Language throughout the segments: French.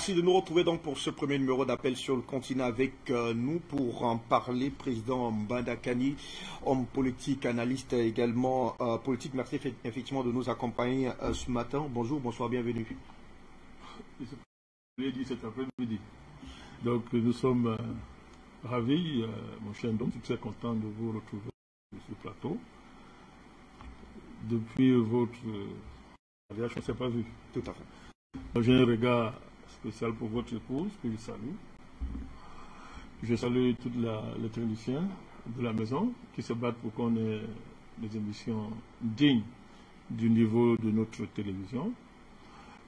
Merci de nous retrouver donc pour ce premier numéro d'appel sur le continent avec nous pour en parler. Président Mbanda-Kani, homme politique, analyste également politique. Merci effectivement de nous accompagner ce matin. Bonjour, bonsoir, bienvenue. Je l'ai dit cet après-midi. Donc nous sommes ravis, mon cher Ndom, je suis très content de vous retrouver sur ce plateau. Depuis votre mariage, on ne s'est pas vu. Tout à fait. J'ai un regard spécial pour votre épouse que je salue. Je salue tous les techniciens de la maison qui se battent pour qu'on ait des émissions dignes du niveau de notre télévision.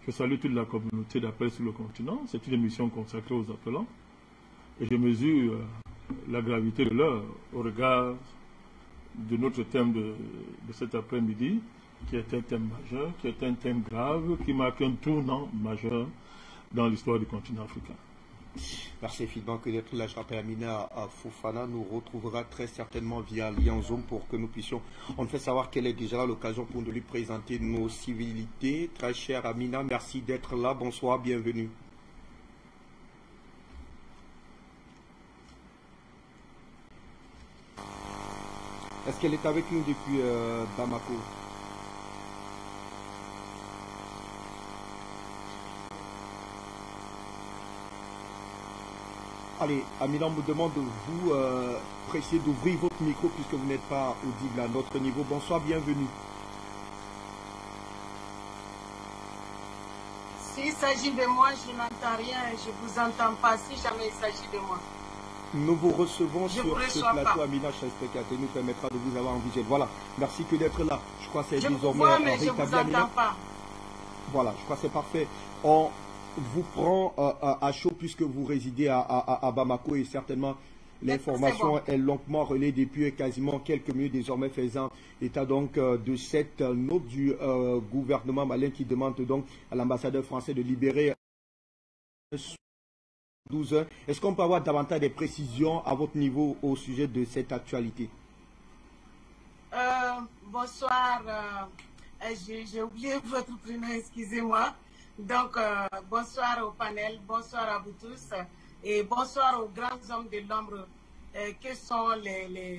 Je salue toute la communauté d'appel sur le continent. C'est une émission consacrée aux appelants. Et je mesure la gravité de l'heure au regard de notre thème de cet après-midi, qui est un thème majeur, qui est un thème grave, qui marque un tournant majeur dans l'histoire du continent africain. Merci infiniment que d'être là. Je rappelle Amina Fofana nous retrouvera très certainement via lien Zoom pour que nous puissions en fait savoir quelle est déjà l'occasion pour nous lui présenter nos civilités. Très chère Amina, merci d'être là. Bonsoir, bienvenue. Est-ce qu'elle est avec nous depuis Bamako? Allez, Amina, on me demande de vous pressiez d'ouvrir votre micro puisque vous n'êtes pas audible à notre niveau. Bonsoir, bienvenue. S'il s'agit de moi, je n'entends rien, je ne vous entends pas. Si jamais il s'agit de moi. Nous vous recevons sur ce plateau. Amina Chastekate nous permettra de vous avoir en visuel. Voilà, merci que d'être là. Je crois que c'est désormais rétabli. Je vous entends pas. Voilà, je crois que c'est parfait. On vous prend à chaud puisque vous résidez à Bamako et certainement l'information est longuement relayée depuis quasiment quelques minutes désormais, faisant état donc de cette note du gouvernement malien qui demande donc à l'ambassadeur français de libérer 12 heures. Est-ce qu'on peut avoir davantage de précisions à votre niveau au sujet de cette actualité? Bonsoir, j'ai oublié votre prénom, excusez-moi. Donc, bonsoir au panel, bonsoir à vous tous et bonsoir aux grands hommes de l'ombre que sont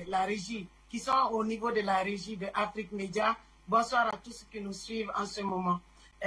la régie, qui sont au niveau de la régie de Afrique Média. Bonsoir à tous ceux qui nous suivent en ce moment.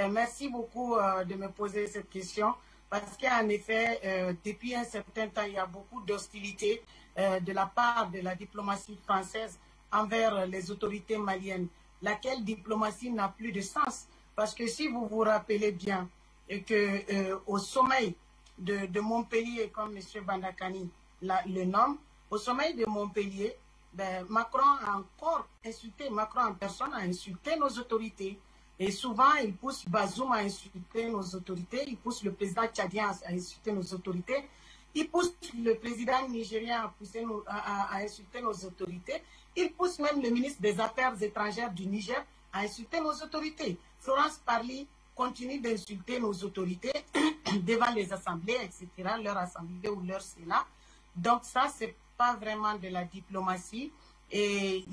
Merci beaucoup de me poser cette question. Parce qu'en effet, depuis un certain temps, il y a beaucoup d'hostilité de la part de la diplomatie française envers les autorités maliennes, laquelle diplomatie n'a plus de sens. Parce que si vous vous rappelez bien que au sommet de Montpellier, comme M. Mbanda-Kani le nomme, au sommet de Montpellier, ben, Macron a encore insulté, Macron en personne a insulté nos autorités. Et souvent, il pousse Bazoum à insulter nos autorités, il pousse le président tchadien à insulter nos autorités, il pousse le président nigérien à insulter nos autorités, il pousse même le ministre des Affaires étrangères du Niger à insulter nos autorités. Florence Parly continue d'insulter nos autorités devant les assemblées, etc., leur assemblée ou leur sénat. Donc ça, c'est pas vraiment de la diplomatie. Et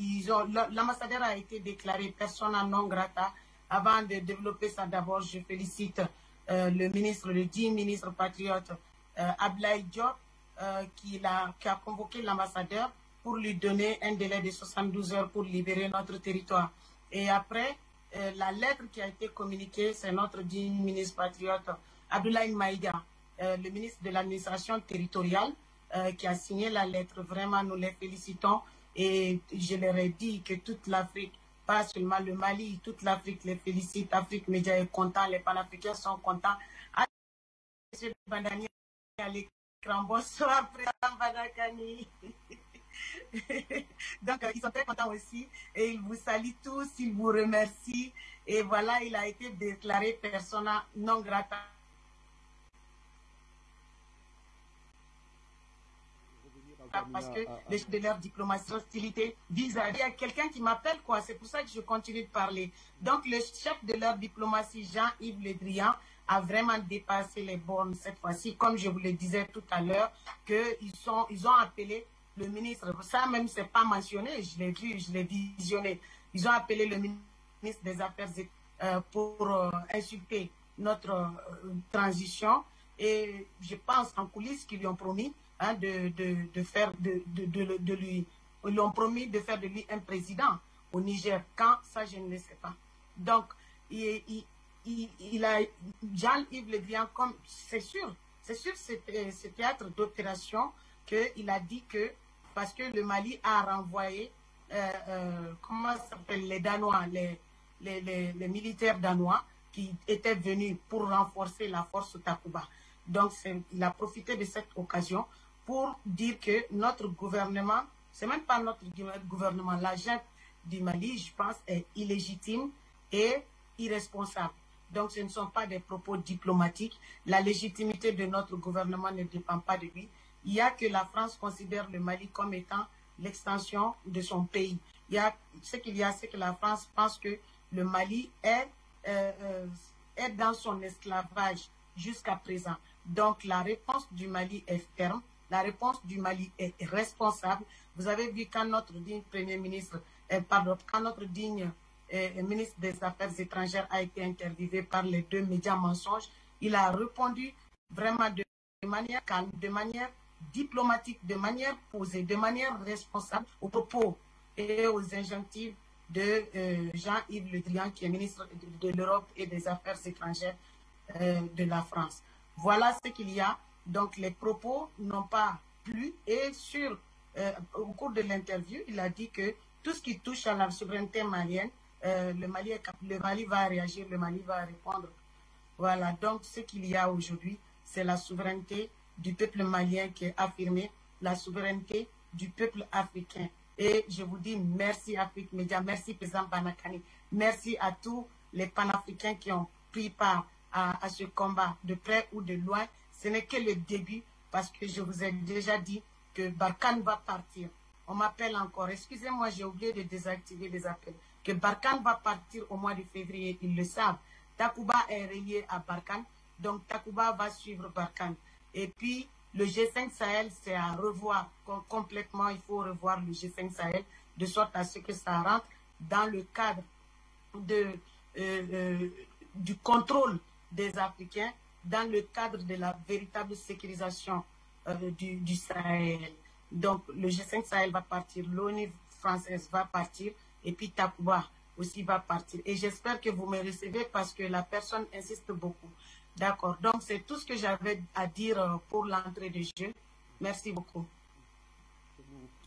l'ambassadeur a été déclaré persona non grata. Avant de développer ça, d'abord, je félicite le dit ministre patriote Ablaye Diop, qui a convoqué l'ambassadeur pour lui donner un délai de 72 heures pour libérer notre territoire. Et après, la lettre qui a été communiquée, c'est notre dit ministre patriote Abdoulaye Maïga, le ministre de l'administration territoriale, qui a signé la lettre. Vraiment, nous les félicitons et je leur ai dit que toute l'Afrique, pas seulement le Mali, toute l'Afrique les félicite. Afrique Média est content, les panafricains sont contents. M. Bandani à l'écran. Bonsoir, Président Mbanda-Kani. Donc, ils sont très contents aussi et ils vous saluent tous, ils vous remercient. Et voilà, il a été déclaré persona non grata. Parce que de leur diplomatie, hostilité, vis-à-vis, il y a quelqu'un qui m'appelle, quoi. C'est pour ça que je continue de parler. Donc, le chef de leur diplomatie, Jean-Yves Le Drian, a vraiment dépassé les bornes cette fois-ci. Comme je vous le disais tout à l'heure, qu'ils ont appelé le ministre. Ça même, c'est pas mentionné. Je l'ai vu, je l'ai visionné. Ils ont appelé le ministre des Affaires pour insulter notre transition. et je pense en coulisses qu'ils lui ont promis hein, ils lui ont promis de faire de lui un président au Niger. Quand, ça je ne le sais pas. Donc, Jean-Yves Le Drian, comme c'est sur ce théâtre d'opération qu'il a dit que, parce que le Mali a renvoyé, comment ça s'appelle, les Danois, les militaires danois qui étaient venus pour renforcer la force Takuba. Donc, il a profité de cette occasion pour dire que notre gouvernement, c'est même pas notre gouvernement, l'agent du Mali, je pense, est illégitime et irresponsable. Donc, ce ne sont pas des propos diplomatiques. La légitimité de notre gouvernement ne dépend pas de lui. Il y a que la France considère le Mali comme étant l'extension de son pays. C'est que la France pense que le Mali est dans son esclavage jusqu'à présent. Donc, la réponse du Mali est ferme. La réponse du Mali est responsable. Vous avez vu quand notre digne Premier ministre, quand notre digne ministre des Affaires étrangères a été interviewé par les deux médias mensonges, il a répondu vraiment de manière calme, de manière diplomatique, de manière posée, de manière responsable aux propos et aux injonctifs de Jean-Yves Le Drian, qui est ministre de l'Europe et des Affaires étrangères de la France. Voilà ce qu'il y a. Donc les propos n'ont pas plu et au cours de l'interview, il a dit que tout ce qui touche à la souveraineté malienne, le Mali va réagir, le Mali va répondre. Voilà, donc ce qu'il y a aujourd'hui, c'est la souveraineté du peuple malien qui est affirmée, la souveraineté du peuple africain. Et je vous dis merci Afrique Média, merci président Banakani, merci à tous les panafricains qui ont pris part à ce combat de près ou de loin. Ce n'est que le début parce que je vous ai déjà dit que Barkhane va partir. On m'appelle encore, excusez-moi, j'ai oublié de désactiver les appels. Que Barkhane va partir au mois de février, ils le savent. Takuba est relié à Barkhane, donc Takuba va suivre Barkhane. Et puis, le G5 Sahel, c'est à revoir complètement. Il faut revoir le G5 Sahel de sorte à ce que ça rentre dans le cadre du contrôle des Africains, dans le cadre de la véritable sécurisation du Sahel. Donc, le G5 Sahel va partir, l'ONU française va partir, et puis Takuba aussi va partir. Et j'espère que vous me recevez parce que la personne insiste beaucoup. D'accord. Donc, c'est tout ce que j'avais à dire pour l'entrée de jeu. Merci beaucoup.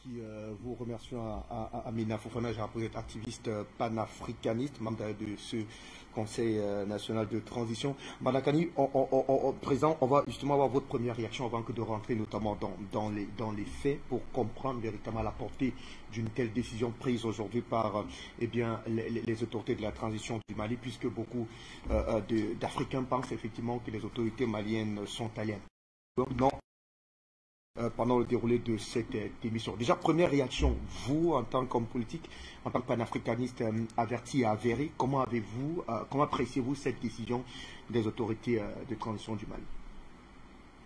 Qui vous remercions à Amina Fofana, vous êtes activiste panafricaniste, membre de ce Conseil national de transition. Banakani, présent, on va justement avoir votre première réaction avant que de rentrer notamment dans les faits pour comprendre véritablement la portée d'une telle décision prise aujourd'hui par les autorités de la transition du Mali, puisque beaucoup d'Africains pensent effectivement que les autorités maliennes sont allées. Non. Pendant le déroulé de cette émission. Déjà, première réaction, vous, en tant qu'homme politique, en tant que panafricaniste averti et avéré, comment appréciez-vous cette décision des autorités de transition du Mali?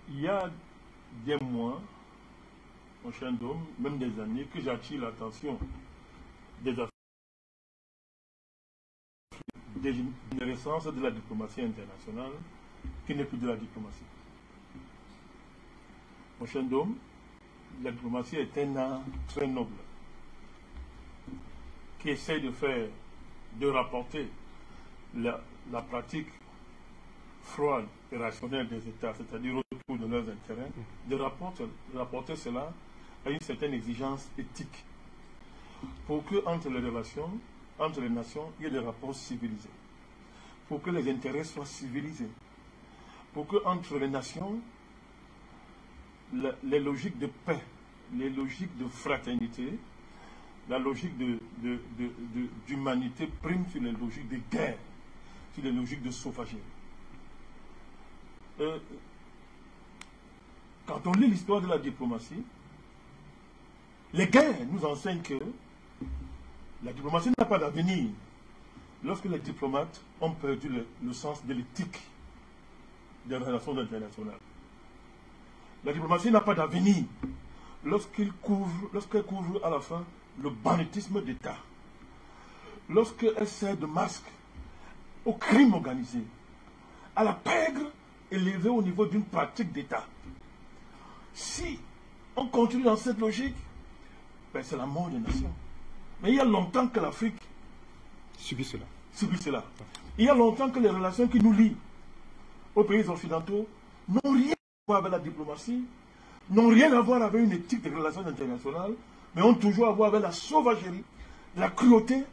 Il y a des mois, mon cher Dôme, même des années, que j'attire l'attention des Africains d'une renaissance de la diplomatie internationale qui n'est plus de la diplomatie. Mon cher Dôme, la diplomatie est un art très noble qui essaie de rapporter la pratique froide et rationnelle des États, c'est-à-dire autour de leurs intérêts, de rapporter cela à une certaine exigence éthique pour que entre les relations, entre les nations, il y ait des rapports civilisés, pour que les intérêts soient civilisés, pour que entre les nations, les logiques de paix, les logiques de fraternité, la logique d'humanité prime sur les logiques de guerre, sur les logiques de sauvagerie. Quand on lit l'histoire de la diplomatie, les guerres nous enseignent que la diplomatie n'a pas d'avenir lorsque les diplomates ont perdu le sens de l'éthique des relations internationales. La diplomatie n'a pas d'avenir lorsqu'elle couvre à la fin le banditisme d'État, lorsqu'elle sert de masque au crime organisé, à la pègre élevé au niveau d'une pratique d'État. Si on continue dans cette logique, ben c'est la mort des nations. Mais il y a longtemps que l'Afrique subit cela. Il y a longtemps que les relations qui nous lient aux pays occidentaux n'ont rien à voir avec la diplomatie, n'ont rien à voir avec une éthique des relations internationales, mais ont toujours à voir avec la sauvagerie, la cruauté,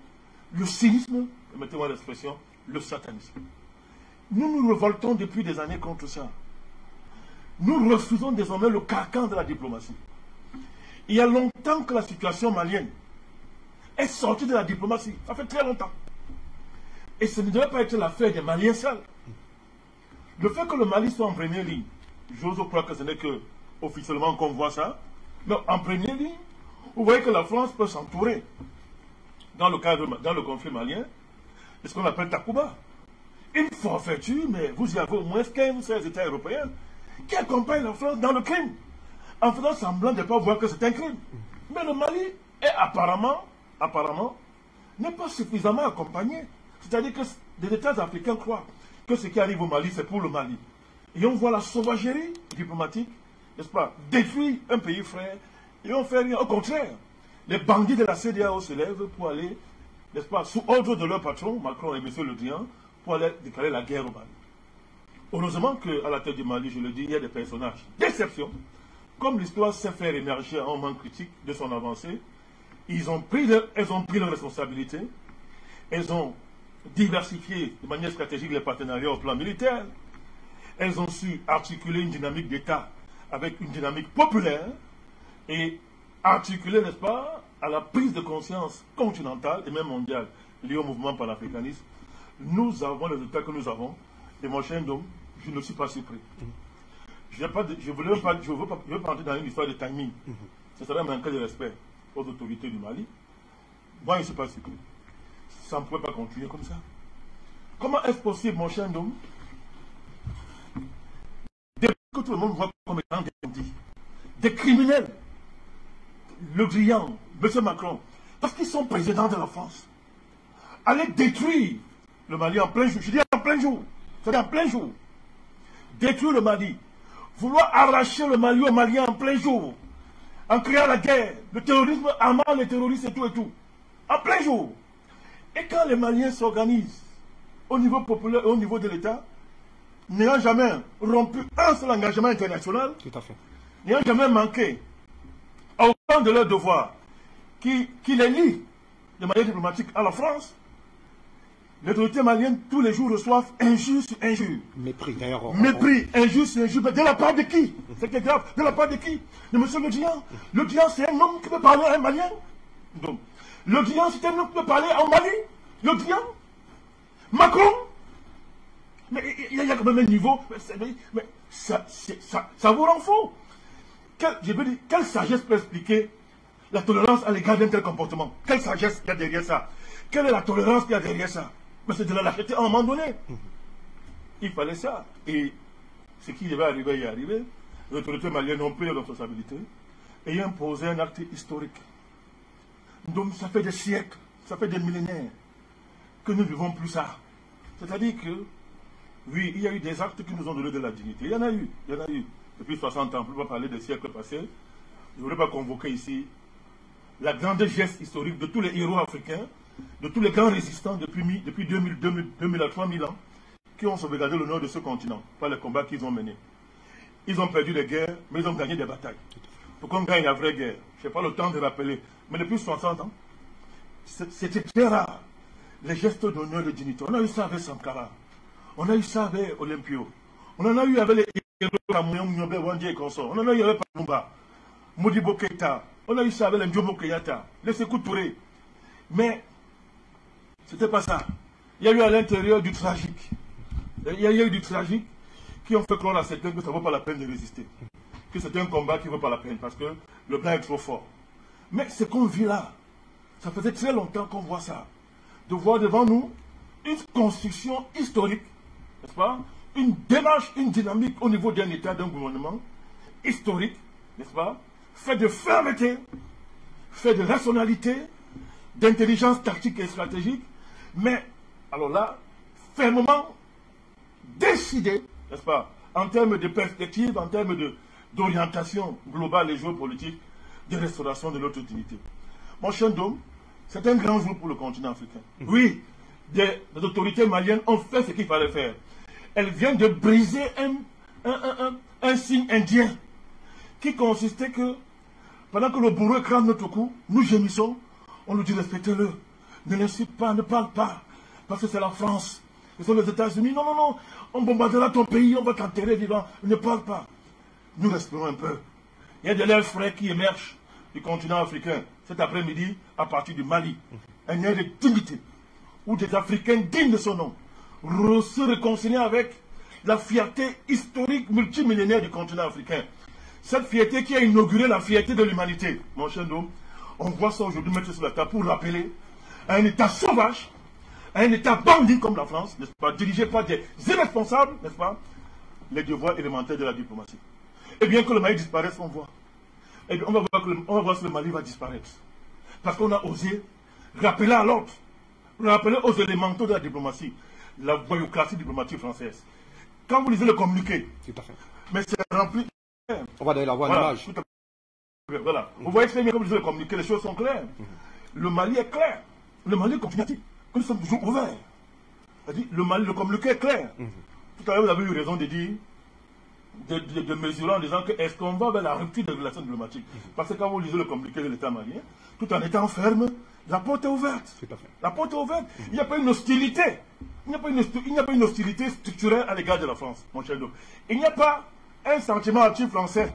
le cynisme, permettez-moi l'expression, le satanisme. Nous nous révoltons depuis des années contre ça. Nous refusons désormais le carcan de la diplomatie. Il y a longtemps que la situation malienne est sortie de la diplomatie. Ça fait très longtemps. Et ce ne devait pas être l'affaire des Maliens seuls. Le fait que le Mali soit en première ligne, j'ose croire que ce n'est que officiellement qu'on voit ça, mais en première ligne, vous voyez que la France peut s'entourer dans le conflit malien de ce qu'on appelle Takuba. Une forfaiture, mais vous y avez au moins 15-16 États européens qui accompagnent la France dans le crime, en faisant semblant de ne pas voir que c'est un crime. Mais le Mali est apparemment, n'est pas suffisamment accompagné. C'est-à-dire que des États africains croient que ce qui arrive au Mali, c'est pour le Mali. Et on voit la sauvagerie diplomatique, n'est-ce pas, détruire un pays frère, et on fait rien. Au contraire, les bandits de la CEDEAO se lèvent pour aller, n'est-ce pas, sous ordre de leur patron, Macron et M. Le Drian, pour aller déclarer la guerre au Mali. Heureusement qu'à la tête du Mali, je le dis, il y a des personnages d'exception. Comme l'histoire sait faire émerger un moment critique de son avancée, elles ont pris leurs responsabilités, elles ont diversifié de manière stratégique les partenariats au plan militaire, elles ont su articuler une dynamique d'État avec une dynamique populaire et articuler, n'est-ce pas, à la prise de conscience continentale et même mondiale liée au mouvement panafricaniste. Nous avons les résultats que nous avons, et mon cher Ndom, je ne suis pas surpris. Je ne veux pas entrer dans une histoire de timing. Ce serait manquer de respect aux autorités du Mali. Moi, je ne suis pas surpris. Ça ne pourrait pas continuer comme ça. Comment est-ce possible, mon cher Ndom, que tout le monde voit comme étant des bandits, des criminels, Le Drian, M. Macron, parce qu'ils sont présidents de la France, aller détruire le Mali en plein jour, je dis en plein jour, c'est-à-dire en plein jour, détruire le Mali, vouloir arracher le Mali aux Maliens en plein jour, en créant la guerre, le terrorisme, armant les terroristes et tout, en plein jour. Et quand les Maliens s'organisent au niveau populaire et au niveau de l'État, n'ayant jamais rompu un seul engagement international, n'ayant jamais manqué à aucun de leurs devoirs qui les lie de manière diplomatique à la France, les autorités maliennes tous les jours reçoivent injure sur injure. Mépris d'ailleurs. Mépris, injure sur injure. Mais de la part de qui? C'est grave. De la part de qui? De M. Le Drian. Le Drian, c'est un homme qui peut parler à un Malien. Donc, Le Drian, c'est un homme qui peut parler en Mali. Le Drian. Macron. Mais il y a quand même un niveau. Mais ça vous rend fou. Quelle sagesse peut expliquer la tolérance à l'égard d'un tel comportement? Quelle sagesse il y a derrière ça? Quelle est la tolérance qu'il y a derrière ça? Mais c'est de la lâcheté à un moment donné. Il fallait ça. Et ce qui devait arriver est arrivé. Les autorités maliennes ont pris leurs responsabilités et imposé un acte historique. Donc ça fait des siècles, ça fait des millénaires que nous ne vivons plus ça. C'est-à-dire que, oui, il y a eu des actes qui nous ont donné de la dignité. Il y en a eu. Depuis 60 ans, on ne peut pas parler des siècles passés. Je ne voudrais pas convoquer ici la grande geste historique de tous les héros africains, de tous les grands résistants depuis 2000 à 3000 ans, qui ont sauvegardé le nord de ce continent par les combats qu'ils ont menés. Ils ont perdu des guerres, mais ils ont gagné des batailles. Pour qu'on gagne la vraie guerre, je n'ai pas le temps de rappeler, mais depuis 60 ans, c'était très rare. Les gestes d'honneur et de dignité. On a eu ça avec Sankara, on a eu ça avec Olympio, on en a eu avec les héros Wandji et consorts, on en a eu avec Pamumba, Modibo Keïta, on a eu ça avec les Ndiobo Keïta, les Sékou Touré. Mais c'était pas ça. Il y a eu à l'intérieur du tragique. Il y a eu du tragique qui ont fait croire à certains que ça ne vaut pas la peine de résister. Que c'est un combat qui ne vaut pas la peine parce que le blanc est trop fort. Mais ce qu'on vit là, ça faisait très longtemps qu'on voit ça. De voir devant nous une construction historique, n'est-ce pas? Une démarche, une dynamique au niveau d'un État, d'un gouvernement historique, n'est-ce pas? Fait de fermeté, fait de rationalité, d'intelligence tactique et stratégique, mais, alors là, fermement décidé, n'est-ce pas, en termes de perspective, en termes d'orientation globale et géopolitique, de restauration de notre dignité. Mon cher Dom, c'est un grand jour pour le continent africain. Oui, les autorités maliennes ont fait ce qu'il fallait faire. Elles viennent de briser un signe indien qui consistait que, pendant que le bourreau crame notre cou, nous gémissons, on nous dit respectez-le, ne l'insulte pas, ne parle pas, parce que c'est la France, ce sont les États-Unis, non, non, non, on bombardera ton pays, on va t'enterrer vivant, ne parle pas. Nous respirons un peu. Il y a de l'air frais qui émerge du continent africain cet après-midi à partir du Mali. Un air de dignité, où des Africains dignes de son nom se réconcilient avec la fierté historique multimillénaire du continent africain. Cette fierté qui a inauguré la fierté de l'humanité. Mon cher Dom, on voit ça aujourd'hui mettre sur la table pour rappeler à un État sauvage, à un État bandit comme la France, n'est-ce pas, dirigé par des irresponsables, n'est-ce pas, les devoirs élémentaires de la diplomatie. Et bien que le Mali disparaisse, on voit. Et bien on va voir si le Mali va disparaître. Parce qu'on a osé rappeler à l'ordre, rappeler aux élémentaux de la diplomatie, la voyoucratie diplomatique française. Quand vous lisez le communiqué, tout à fait. Mais c'est rempli. On va d'ailleurs avoir une image. Voilà. Vous voyez très bien, comme vous lisez le communiqué, les choses sont claires. Le Mali est clair. Le Mali continue que nous sommes toujours ouverts. Le Mali, le communiqué est clair. Tout à l'heure, vous avez eu raison de dire, de mesurer en disant que est-ce qu'on va vers la rupture des relations diplomatiques. Parce que quand vous lisez le communiqué de l'État malien, tout en étant ferme, la porte est ouverte. Tout à fait. La porte est ouverte. Il n'y a pas une hostilité. Il n'y a pas une hostilité structurelle à l'égard de la France, mon cher Dom. Il n'y a pas un sentiment anti-français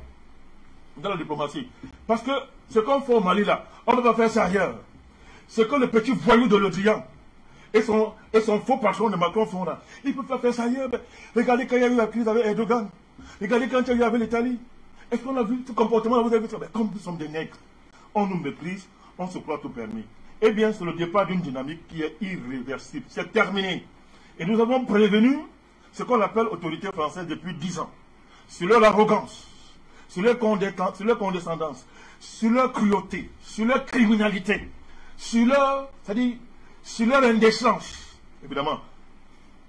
dans la diplomatie. Parce que ce qu'on fait au Mali là, on ne va pas faire ça ailleurs. Ce que le petit voyou de Le Drian et son faux patron de Macron font là, ils ne peuvent pas faire ça ailleurs. Regardez quand il y a eu la crise avec Erdogan. Regardez quand il y a eu avec l'Italie. Est-ce qu'on a vu ce comportement? Vous avez vu ça? Comme nous sommes des nègres, on nous méprise, on se croit tout permis. Eh bien, c'est le départ d'une dynamique qui est irréversible. C'est terminé. Et nous avons prévenu ce qu'on appelle autorité française depuis 10 ans. Sur leur arrogance, sur leur condescendance, sur leur cruauté, sur leur criminalité, sur leur indécence. Évidemment,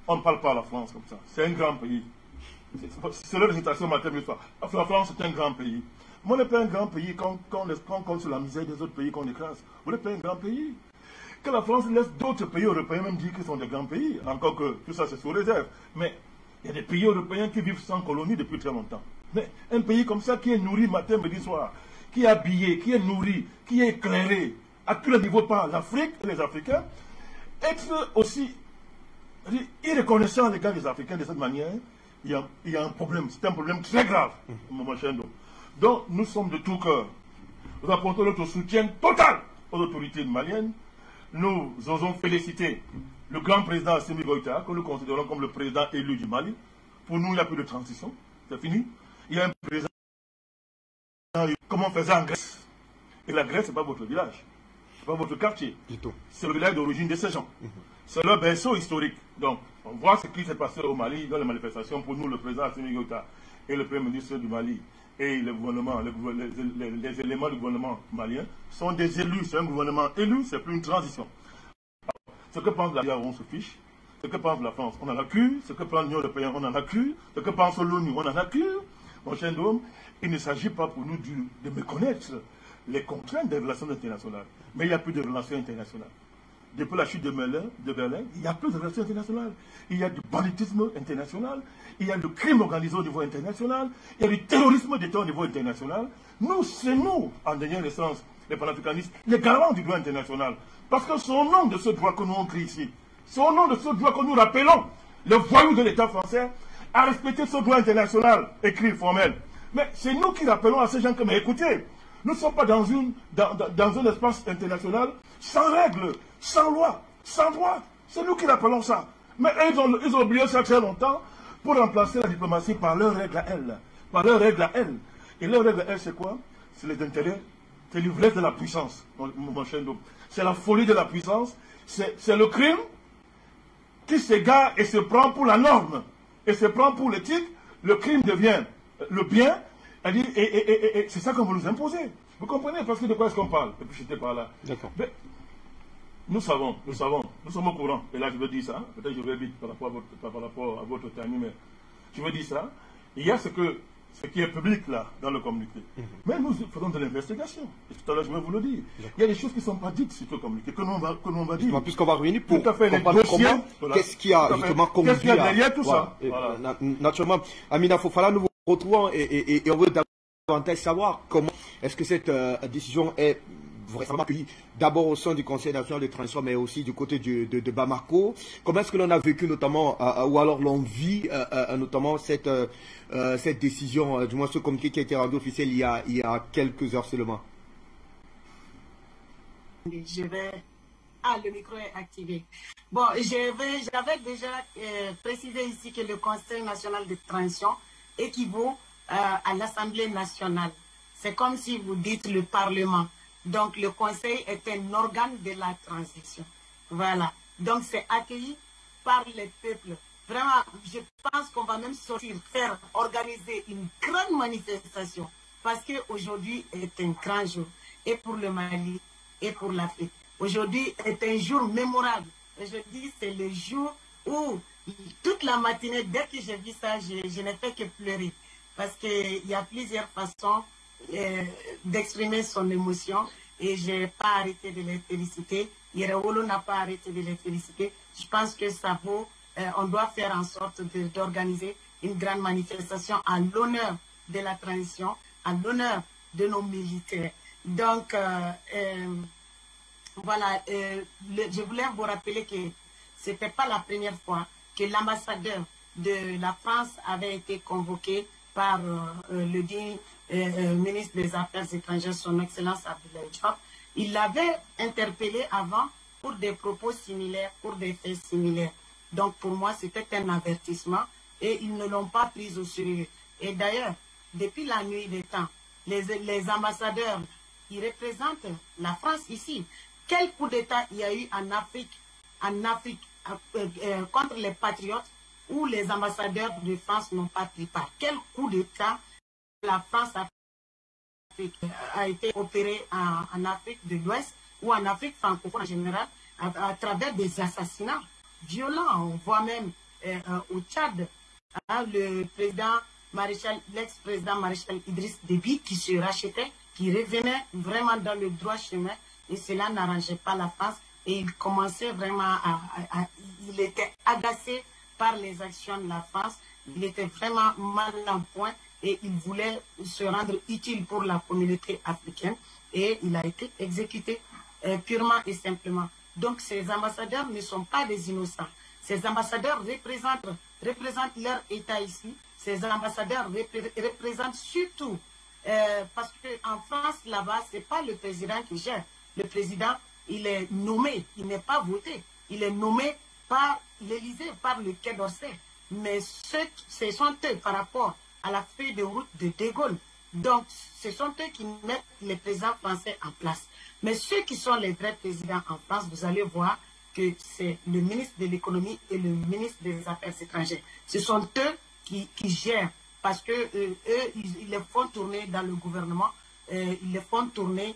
on ne parle pas à la France comme ça. C'est un grand pays. C'est leur hésitation matérielle. La France, c'est un grand pays. Mais on n'est pas un grand pays quand on compte sur la misère des autres pays qu'on écrase. On n'est pas un grand pays. Que la France laisse d'autres pays européens même dire qu'ils sont des grands pays. Encore que tout ça, c'est sous réserve. Mais il y a des pays européens qui vivent sans colonie depuis très longtemps. Mais un pays comme ça qui est nourri matin, midi, soir, qui est habillé, qui est nourri, qui est éclairé, à tous les niveaux par l'Afrique et les Africains, être aussi irreconnaissant à l'égard des Africains de cette manière, il y a un problème. C'est un problème très grave, mon cher Dom. Donc, nous sommes de tout cœur. Nous apportons notre soutien total aux autorités maliennes. Nous osons féliciter le grand président Assimi Goïta, que nous considérons comme le président élu du Mali. Pour nous, il n'y a plus de transition. C'est fini. Il y a un président comme on faisait en Grèce. Et la Grèce, ce n'est pas votre village. Ce n'est pas votre quartier. C'est le village d'origine de ces gens. C'est leur berceau historique. Donc, on voit ce qui s'est passé au Mali dans les manifestations. Pour nous, le président Assimi Goïta et le premier ministre du Mali et le gouvernement, les éléments du gouvernement malien sont des élus. C'est un gouvernement élu, c'est plus une transition. Alors, ce que pense la on se fiche. Ce que pense la France, on en a cru. Ce que pense l'Union européenne, on en a cru. Ce que pense l'ONU, on en a cru. Mon cher Dôme, il ne s'agit pas pour nous de méconnaître les contraintes des relations internationales. Mais il n'y a plus de relations internationales. Depuis la chute de Berlin, il n'y a plus de relations internationales. Il y a du banditisme international, il y a du crime organisé au niveau international, il y a du terrorisme d'État au niveau international. Nous, c'est nous, en dernière instance, les panafricanistes, les garants du droit international. Parce que c'est au nom de ce droit que nous on crie ici. C'est au nom de ce droit que nous rappelons le voyou de l'État français à respecter ce droit international, écrit, formel. Mais c'est nous qui rappelons à ces gens que, mais écoutez, nous ne sommes pas dans un espace international sans règles, sans loi, sans droit. C'est nous qui rappelons ça. Mais ils ont oublié ça très longtemps pour remplacer la diplomatie par leurs règles à elles. Par leurs règles à elles. Et leurs règles à elles, c'est quoi? C'est les intérêts, c'est l'ivresse de la puissance, mon cher Dôme. C'est la folie de la puissance, c'est le crime qui s'égare et se prend pour la norme, et se prend pour l'éthique. Le crime devient le bien, et c'est ça qu'on veut nous imposer. Vous comprenez? Parce que de quoi est-ce qu'on parle? Et puis j'étais par là. D'accord. Nous sommes au courant. Et là, je veux dire ça. Peut-être que je vais vite par rapport à votre timing, mais je veux dire ça. Il y a ce qui est public là, dans le communiqué. Mais nous faisons de l'investigation. Et tout à l'heure, je vais vous le dire. Il y a des choses qui ne sont pas dites sur le communiqué, que l'on va dire. Puisqu'on va revenir pour tout à fait, comprendre comment, voilà. qu'est-ce qui a justement conduit qu'est-ce qu'il y a derrière tout ça. Voilà. Naturellement, Amina Fofana, nous vous retrouvons et on veut davantage savoir comment est-ce que cette décision est vraiment accueillie d'abord au sein du Conseil national de transition, mais aussi du côté de Bamako. Comment est-ce que l'on a vécu notamment, ou alors l'on vit notamment cette décision, du moins ce communiqué qui a été rendu officiel il y a quelques heures seulement? Je vais... Ah, le micro est activé. Bon, j'avais déjà précisé ici que le Conseil national de transition équivaut à l'Assemblée nationale. C'est comme si vous dites le Parlement. Donc, le Conseil est un organe de la transition. Voilà. Donc, c'est accueilli par les peuples. Vraiment, je pense qu'on va même organiser une grande manifestation. Parce qu'aujourd'hui est un grand jour. Et pour le Mali, et pour l'Afrique. Aujourd'hui est un jour mémorable. Aujourd'hui, c'est le jour où, toute la matinée, dès que j'ai vu ça, je n'ai fait que pleurer. Parce qu'il y a plusieurs façons d'exprimer son émotion et je n'ai pas arrêté de les féliciter. Yerewolo n'a pas arrêté de les féliciter. Je pense que ça vaut, on doit faire en sorte d'organiser une grande manifestation à l'honneur de la transition, à l'honneur de nos militaires. Donc, voilà, je voulais vous rappeler que ce n'était pas la première fois que l'ambassadeur de la France avait été convoqué par le digne ministre des Affaires étrangères, son Excellence Abdoulaye Diop. Il l'avait interpellé avant pour des propos similaires, pour des faits similaires. Donc pour moi, c'était un avertissement et ils ne l'ont pas pris au sérieux. Et d'ailleurs, depuis la nuit des temps, les ambassadeurs qui représentent la France ici, quel coup d'État il y a eu en Afrique contre les patriotes où les ambassadeurs de France n'ont pas pris part? Quel coup d'État la France a été opérée en Afrique de l'Ouest ou en Afrique francophone en général à travers des assassinats violents? On voit même au Tchad le président l'ex-président maréchal Idriss Déby qui se rachetait, qui revenait vraiment dans le droit chemin et cela n'arrangeait pas la France et il commençait vraiment il était agacé par les actions de la France, il était vraiment mal en point et il voulait se rendre utile pour la communauté africaine et il a été exécuté purement et simplement. Donc ces ambassadeurs ne sont pas des innocents. Ces ambassadeurs représentent leur État ici. Ces ambassadeurs représentent surtout, parce qu'en France, là-bas, ce n'est pas le président qui gère. Le président, il est nommé, il n'est pas voté. Il est nommé par l'Élysée, par le Quai d'Orsay. Mais ce sont eux par rapport à la feuille de route de De Gaulle. Donc, ce sont eux qui mettent les présidents français en place. Mais ceux qui sont les vrais présidents en France, vous allez voir que c'est le ministre de l'économie et le ministre des Affaires étrangères. Ce sont eux qui gèrent, parce que eux, ils les font tourner dans le gouvernement, ils les font tourner,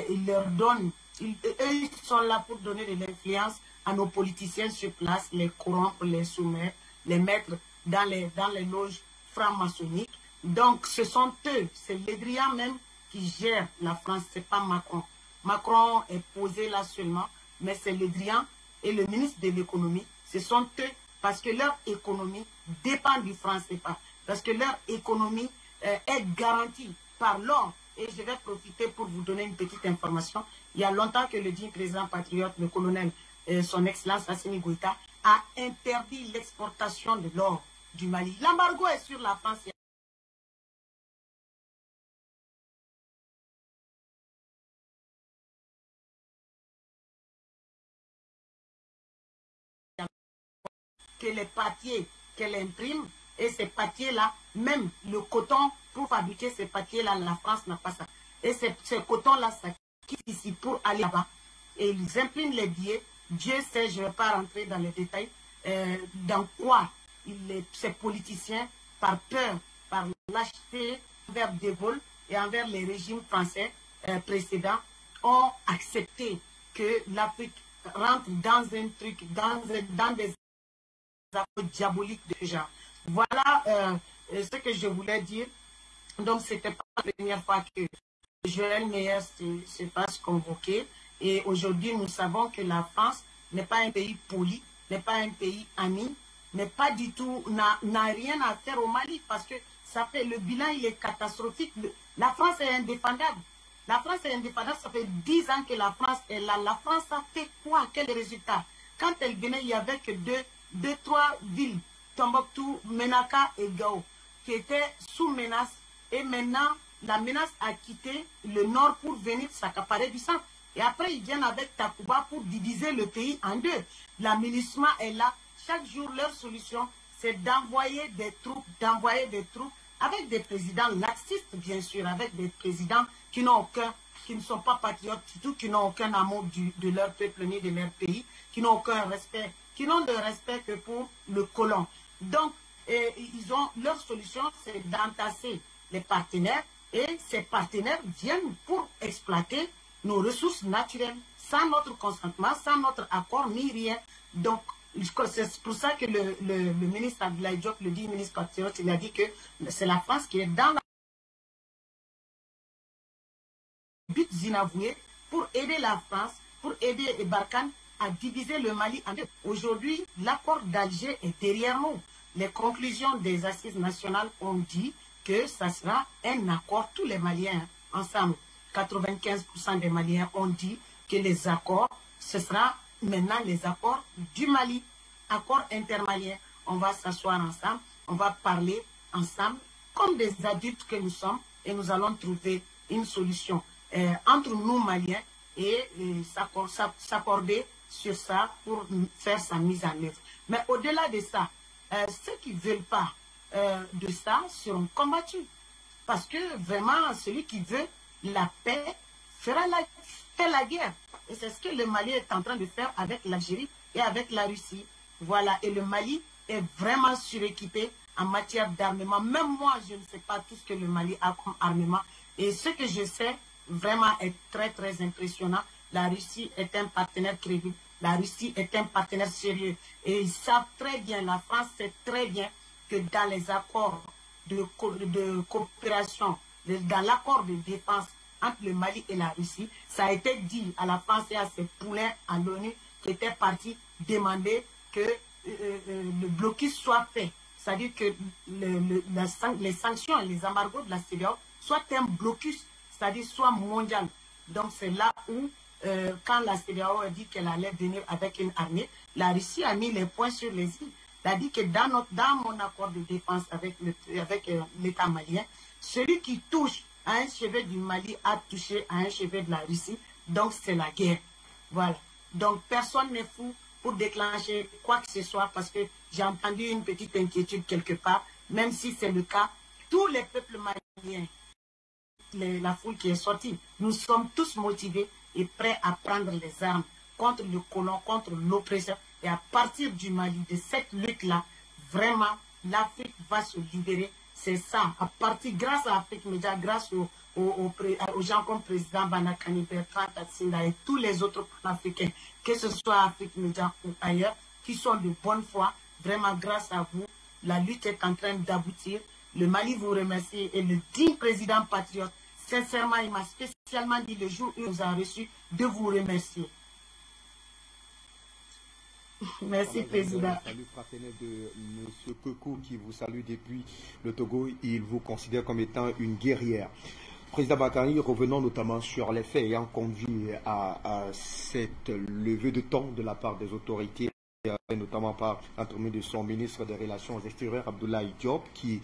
ils leur donnent, eux, ils sont là pour donner de l'influence à nos politiciens sur place, les corrompre, les soumettre, les mettre dans les loges franc-maçonniques. Donc, ce sont eux, c'est Le Drian même qui gère la France, c'est pas Macron. Macron est posé là seulement, mais c'est Le Drian et le ministre de l'économie, ce sont eux, parce que leur économie dépend du franc CFA, parce que leur économie est garantie par l'or. Et je vais profiter pour vous donner une petite information. Il y a longtemps que le digne président patriote, le colonel, son excellence Assimi Goïta, a interdit l'exportation de l'or du Mali. L'embargo est sur la France. Que les papiers qu'elle imprime, et ces papiers-là, même le coton, pour fabriquer ces papiers-là, la France n'a pas ça. Et ce coton-là, ça quitte ici pour aller là-bas. Et ils impriment les billets. Dieu sait, je ne vais pas rentrer dans les détails, dans quoi ces politiciens, par peur, par lâcheté envers De Gaulle et envers les régimes français précédents, ont accepté que l'Afrique rentre dans un truc, dans des diabolique de genre. Voilà ce que je voulais dire, donc c'était pas la première fois que Joël Meyer se passe convoquer. Et aujourd'hui, nous savons que la France n'est pas un pays poli, n'est pas un pays ami, n'est pas du tout, n'a rien à faire au Mali parce que ça fait, le bilan il est catastrophique. La France est indéfendable. La France est indépendante, ça fait 10 ans que la France est là. La France a fait quoi? Quel résultat? Quand elle venait, il n'y avait que trois villes, Tombouctou, Menaka et Gao, qui étaient sous menace. Et maintenant, la menace a quitté le nord pour venir s'accaparer du centre. Et après, ils viennent avec Takuba pour diviser le pays en deux. L'aménagement est là. Chaque jour, leur solution, c'est d'envoyer des troupes, avec des présidents laxistes, bien sûr, avec des présidents qui ne sont pas patriotes, surtout qui n'ont aucun amour de leur peuple ni de leur pays, qui n'ont aucun respect, qui n'ont de respect que pour le colon. Donc, leur solution, c'est d'entasser les partenaires, et ces partenaires viennent pour exploiter nos ressources naturelles, sans notre consentement, sans notre accord, ni rien. Donc, c'est pour ça que le ministre Abdoulaye Diop, le dit ministre patriote, il a dit que c'est la France qui est dans la but inavoué pour aider la France, pour aider Barkhane à diviser le Mali en deux. Aujourd'hui, l'accord d'Alger est derrière nous. Les conclusions des assises nationales ont dit que ça sera un accord, tous les Maliens ensemble. 95% des Maliens ont dit que les accords, ce sera maintenant les accords du Mali, accords intermaliens. On va s'asseoir ensemble, on va parler ensemble, comme des adultes que nous sommes, et nous allons trouver une solution entre nous Maliens et s'accorder sur ça pour faire sa mise en œuvre. Mais au-delà de ça, ceux qui ne veulent pas de ça seront combattus. Parce que vraiment, celui qui veut la paix fait la guerre. Et c'est ce que le Mali est en train de faire avec l'Algérie et avec la Russie. Voilà. Et le Mali est vraiment suréquipé en matière d'armement. Même moi, je ne sais pas tout ce que le Mali a comme armement. Et ce que je sais vraiment est très, très impressionnant. La Russie est un partenaire crédible. La Russie est un partenaire sérieux. Et ils savent très bien, la France sait très bien que dans les accords de coopération, dans l'accord de défense entre le Mali et la Russie, ça a été dit à la France et à ses poulains à l'ONU qui étaient partis demander que le blocus soit fait. C'est-à-dire que les sanctions et les embargos de la CEDEAO soient un blocus, c'est-à-dire soit mondial. Donc c'est là où, quand la CEDEAO a dit qu'elle allait venir avec une armée, la Russie a mis les points sur les i. Elle a dit que dans mon accord de défense avec l'État malien, celui qui touche à un chevet du Mali a touché à un chevet de la Russie. Donc c'est la guerre. Voilà. Donc personne n'est fou pour déclencher quoi que ce soit parce que j'ai entendu une petite inquiétude quelque part, même si c'est le cas. Tous les peuples maliens, la foule qui est sortie, nous sommes tous motivés et prêts à prendre les armes contre le colon, contre l'oppresseur. Et à partir du Mali, de cette lutte-là, vraiment, l'Afrique va se libérer. C'est ça. À partir, grâce à Afrique Média, grâce aux gens comme président Banakani, Bertrand Tatsinda et tous les autres africains, que ce soit Afrique Média ou ailleurs, qui sont de bonne foi, vraiment grâce à vous, la lutte est en train d'aboutir. Le Mali vous remercie et le digne président patriote, sincèrement, il m'a spécialement dit le jour où il nous a reçus de vous remercier. Merci, Président. Salut fraternel de M. Koko qui vous salue depuis le Togo. Il vous considère comme étant une guerrière. Président Bakary, revenons notamment sur les faits ayant conduit à cette levée de ton de la part des autorités, notamment par l'entremise de son ministre des Relations extérieures, Abdoulaye Diop, qui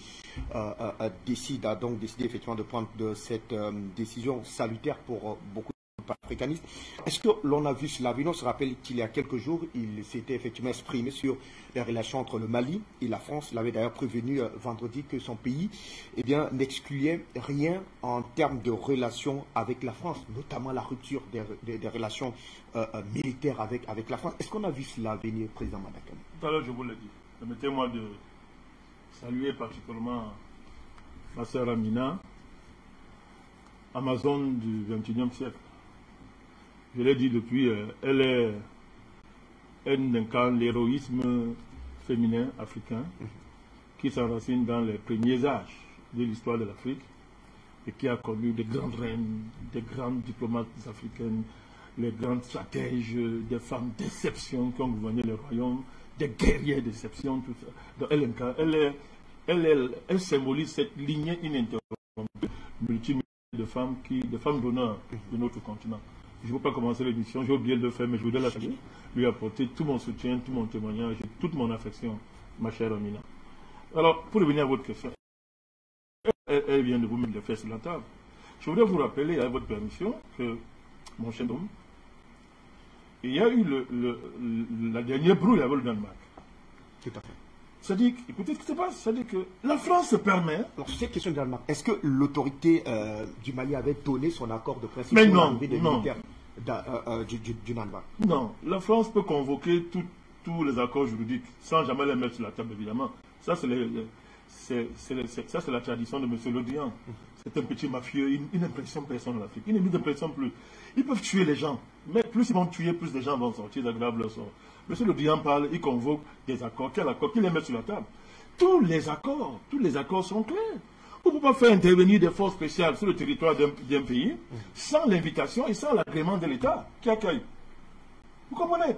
a donc décidé effectivement de prendre cette décision salutaire pour beaucoup africanistes. Est-ce que l'on a vu cela? On se rappelle qu'il y a quelques jours, il s'était effectivement exprimé sur les relations entre le Mali et la France. Il avait d'ailleurs prévenu vendredi que son pays n'excluait rien en termes de relations avec la France, notamment la rupture des relations militaires avec la France. Est-ce qu'on a vu cela venir, Président Madakani? Tout à l'heure, je vous l'ai dit. Permettez-moi de saluer particulièrement ma sœur Amina, Amazone du XXIe siècle. Je l'ai dit depuis, elle incarne l'héroïsme féminin africain qui s'enracine dans les premiers âges de l'histoire de l'Afrique et qui a connu des grandes reines, des grandes diplomates africaines, les grandes stratèges, des femmes d'exception qui ont gouverné le royaume, des guerriers d'exception, tout ça. Donc elle symbolise cette lignée ininterrompue, multiple de femmes d'honneur de notre continent. Je ne veux pas commencer l'émission, j'ai oublié de le faire, mais je voudrais la saluer, lui apporter tout mon soutien, tout mon témoignage et toute mon affection, ma chère Amina. Alors, pour revenir à votre question, elle vient de vous mettre les fesses sur la table. Je voudrais vous rappeler, avec votre permission, que, mon cher homme, il y a eu la dernière brouille avec le Danemark. Tout à fait. C'est-à-dire, écoutez ce qui se passe, c'est-à-dire que la France se permet... Alors, sur cette question du Danemark, est-ce que l'autorité du Mali avait donné son accord de principe pour l'arrivée des militaires du Danemark? Non, la France peut convoquer tous les accords juridiques sans jamais les mettre sur la table, évidemment. Ça, c'est la tradition de M. Le Drian. C'est un petit mafieux, il n'impressionne personne en Afrique. Il n'impressionne plus. Ils peuvent tuer les gens, mais plus ils vont tuer, plus les gens vont sortir d'agréables sorts. M. Le Drian parle, il convoque des accords. Quel accord? Qu'il les met sur la table. Tous les accords sont clairs. On ne peut pas faire intervenir des forces spéciales sur le territoire d'un pays sans l'invitation et sans l'agrément de l'État qui accueille. Vous comprenez?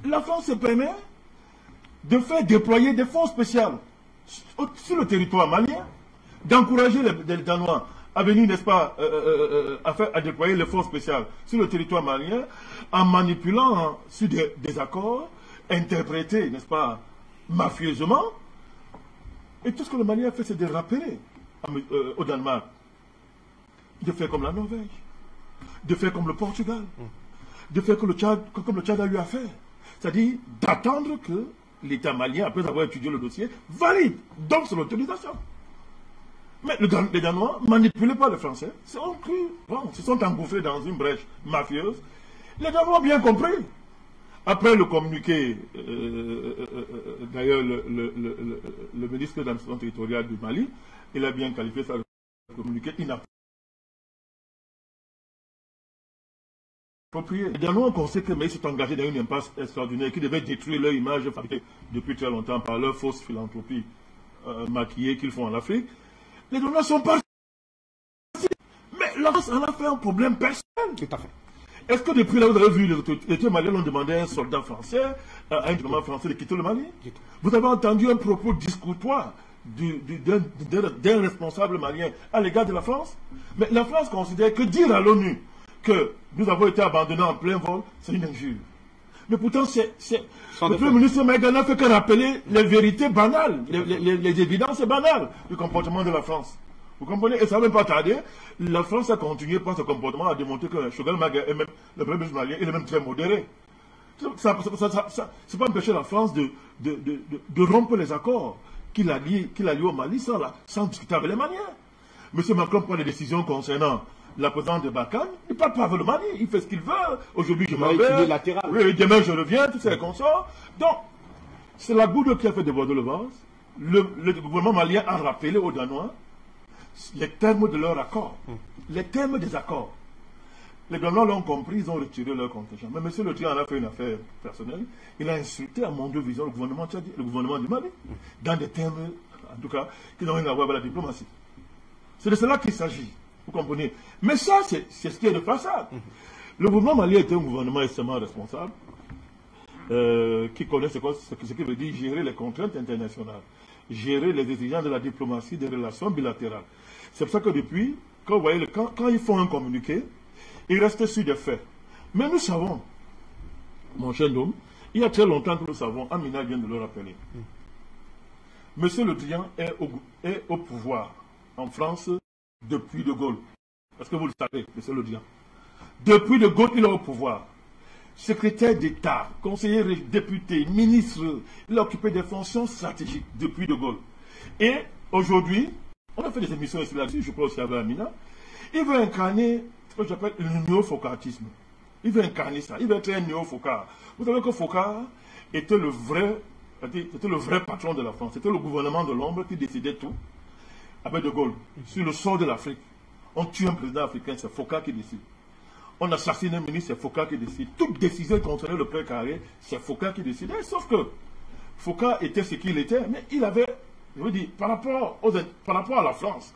La France se permet de faire déployer des forces spéciales sur le territoire malien, d'encourager les Danois à venir, n'est-ce pas, à déployer les forces spéciales sur le territoire malien, en manipulant sur des accords interprétés, n'est-ce pas, mafieusement. Et tout ce que le Malien a fait, c'est de rappeler au Danemark de faire comme la Norvège, de faire comme le Portugal, de faire comme le Tchad a eu à faire. C'est-à-dire d'attendre que l'État malien, après avoir étudié le dossier, valide donc son autorisation. Mais les Danois, manipulés par les Français, se sont engouffrés dans une brèche mafieuse. Les Danois ont bien compris. Après le communiqué, d'ailleurs, le ministre de l'administration territoriale du Mali, il a bien qualifié ça de communiqué inapproprié. Les Danois ont constaté qu'ils se sont engagés dans une impasse extraordinaire qui devait détruire leur image fabriquée depuis très longtemps par leur fausse philanthropie maquillée qu'ils font en Afrique. Les Danois sont partis. Mais la France en a fait un problème personnel. Tout à fait. Est-ce que depuis là, vous avez vu les autorités maliennes ont demandé à un soldat français, à un diplomat français de quitter le Mali? Vous avez entendu un propos discoutoir d'un responsable malien à l'égard de la France? Mais la France considère que dire à l'ONU que nous avons été abandonnés en plein vol, c'est une injure. Mais pourtant, le Premier ministre Maïga n'a fait que rappeler les vérités banales, les évidences banales du comportement de la France. Vous comprenez? Et ça n'a même pas tardé. La France a continué par ce comportement à démontrer que Choguel Maïga et même le Premier ministre malien, il est même très modéré. Ça ne pas empêcher la France de rompre les accords qu'il a liés au Mali sans discuter avec les Maliens. M. Macron prend des décisions concernant la présidence de Barkhane, il ne parle pas avec le Mali, il fait ce qu'il veut. Aujourd'hui, je m'en vais. Oui, demain, je reviens, tout ça consorts. Donc, c'est la goutte qui a fait déborder le vase. Le gouvernement malien a rappelé aux Danois les termes de leur accord. Les termes des accords. Les Danois l'ont compris, ils ont retiré leur contingent. Mais M. Le Drian en a fait une affaire personnelle. Il a insulté à mon vision le gouvernement du Mali, dans des termes, en tout cas, qui n'ont rien à voir avec la diplomatie. C'est de cela qu'il s'agit. Vous comprenez? Mais ça, c'est ce qui est de façade. Le gouvernement malien est un gouvernement extrêmement responsable, qui connaît ce qui veut dire gérer les contraintes internationales, gérer les exigences de la diplomatie, des relations bilatérales. C'est pour ça que depuis, quand, vous voyez, quand ils font un communiqué, ils restent sur des faits. Mais nous savons, mon cher homme, il y a très longtemps que nous savons, Amina vient de le rappeler. Monsieur Le Drian est au pouvoir en France depuis De Gaulle. Parce que vous le savez, M. Le Drian. Depuis De Gaulle, il est au pouvoir. Secrétaire d'État, conseiller, député, ministre, il a occupé des fonctions stratégiques depuis De Gaulle. Et aujourd'hui, on a fait des émissions ici là-dessus, je crois aussi avec Amina, il veut incarner ce que j'appelle le néo-foucatisme. Il veut incarner ça, il veut être un néo-foucard. Vous savez que Foucault était le vrai patron de la France. C'était le gouvernement de l'ombre qui décidait tout. Avec De Gaulle, sur le sort de l'Afrique. On tue un président africain, c'est Foucault qui décide. On assassine un ministre, c'est Foucault qui décide. Toute décision concernant le pré carré, c'est Foucault qui décide. Sauf que Foucault était ce qu'il était, mais il avait je veux dire, par rapport à la France,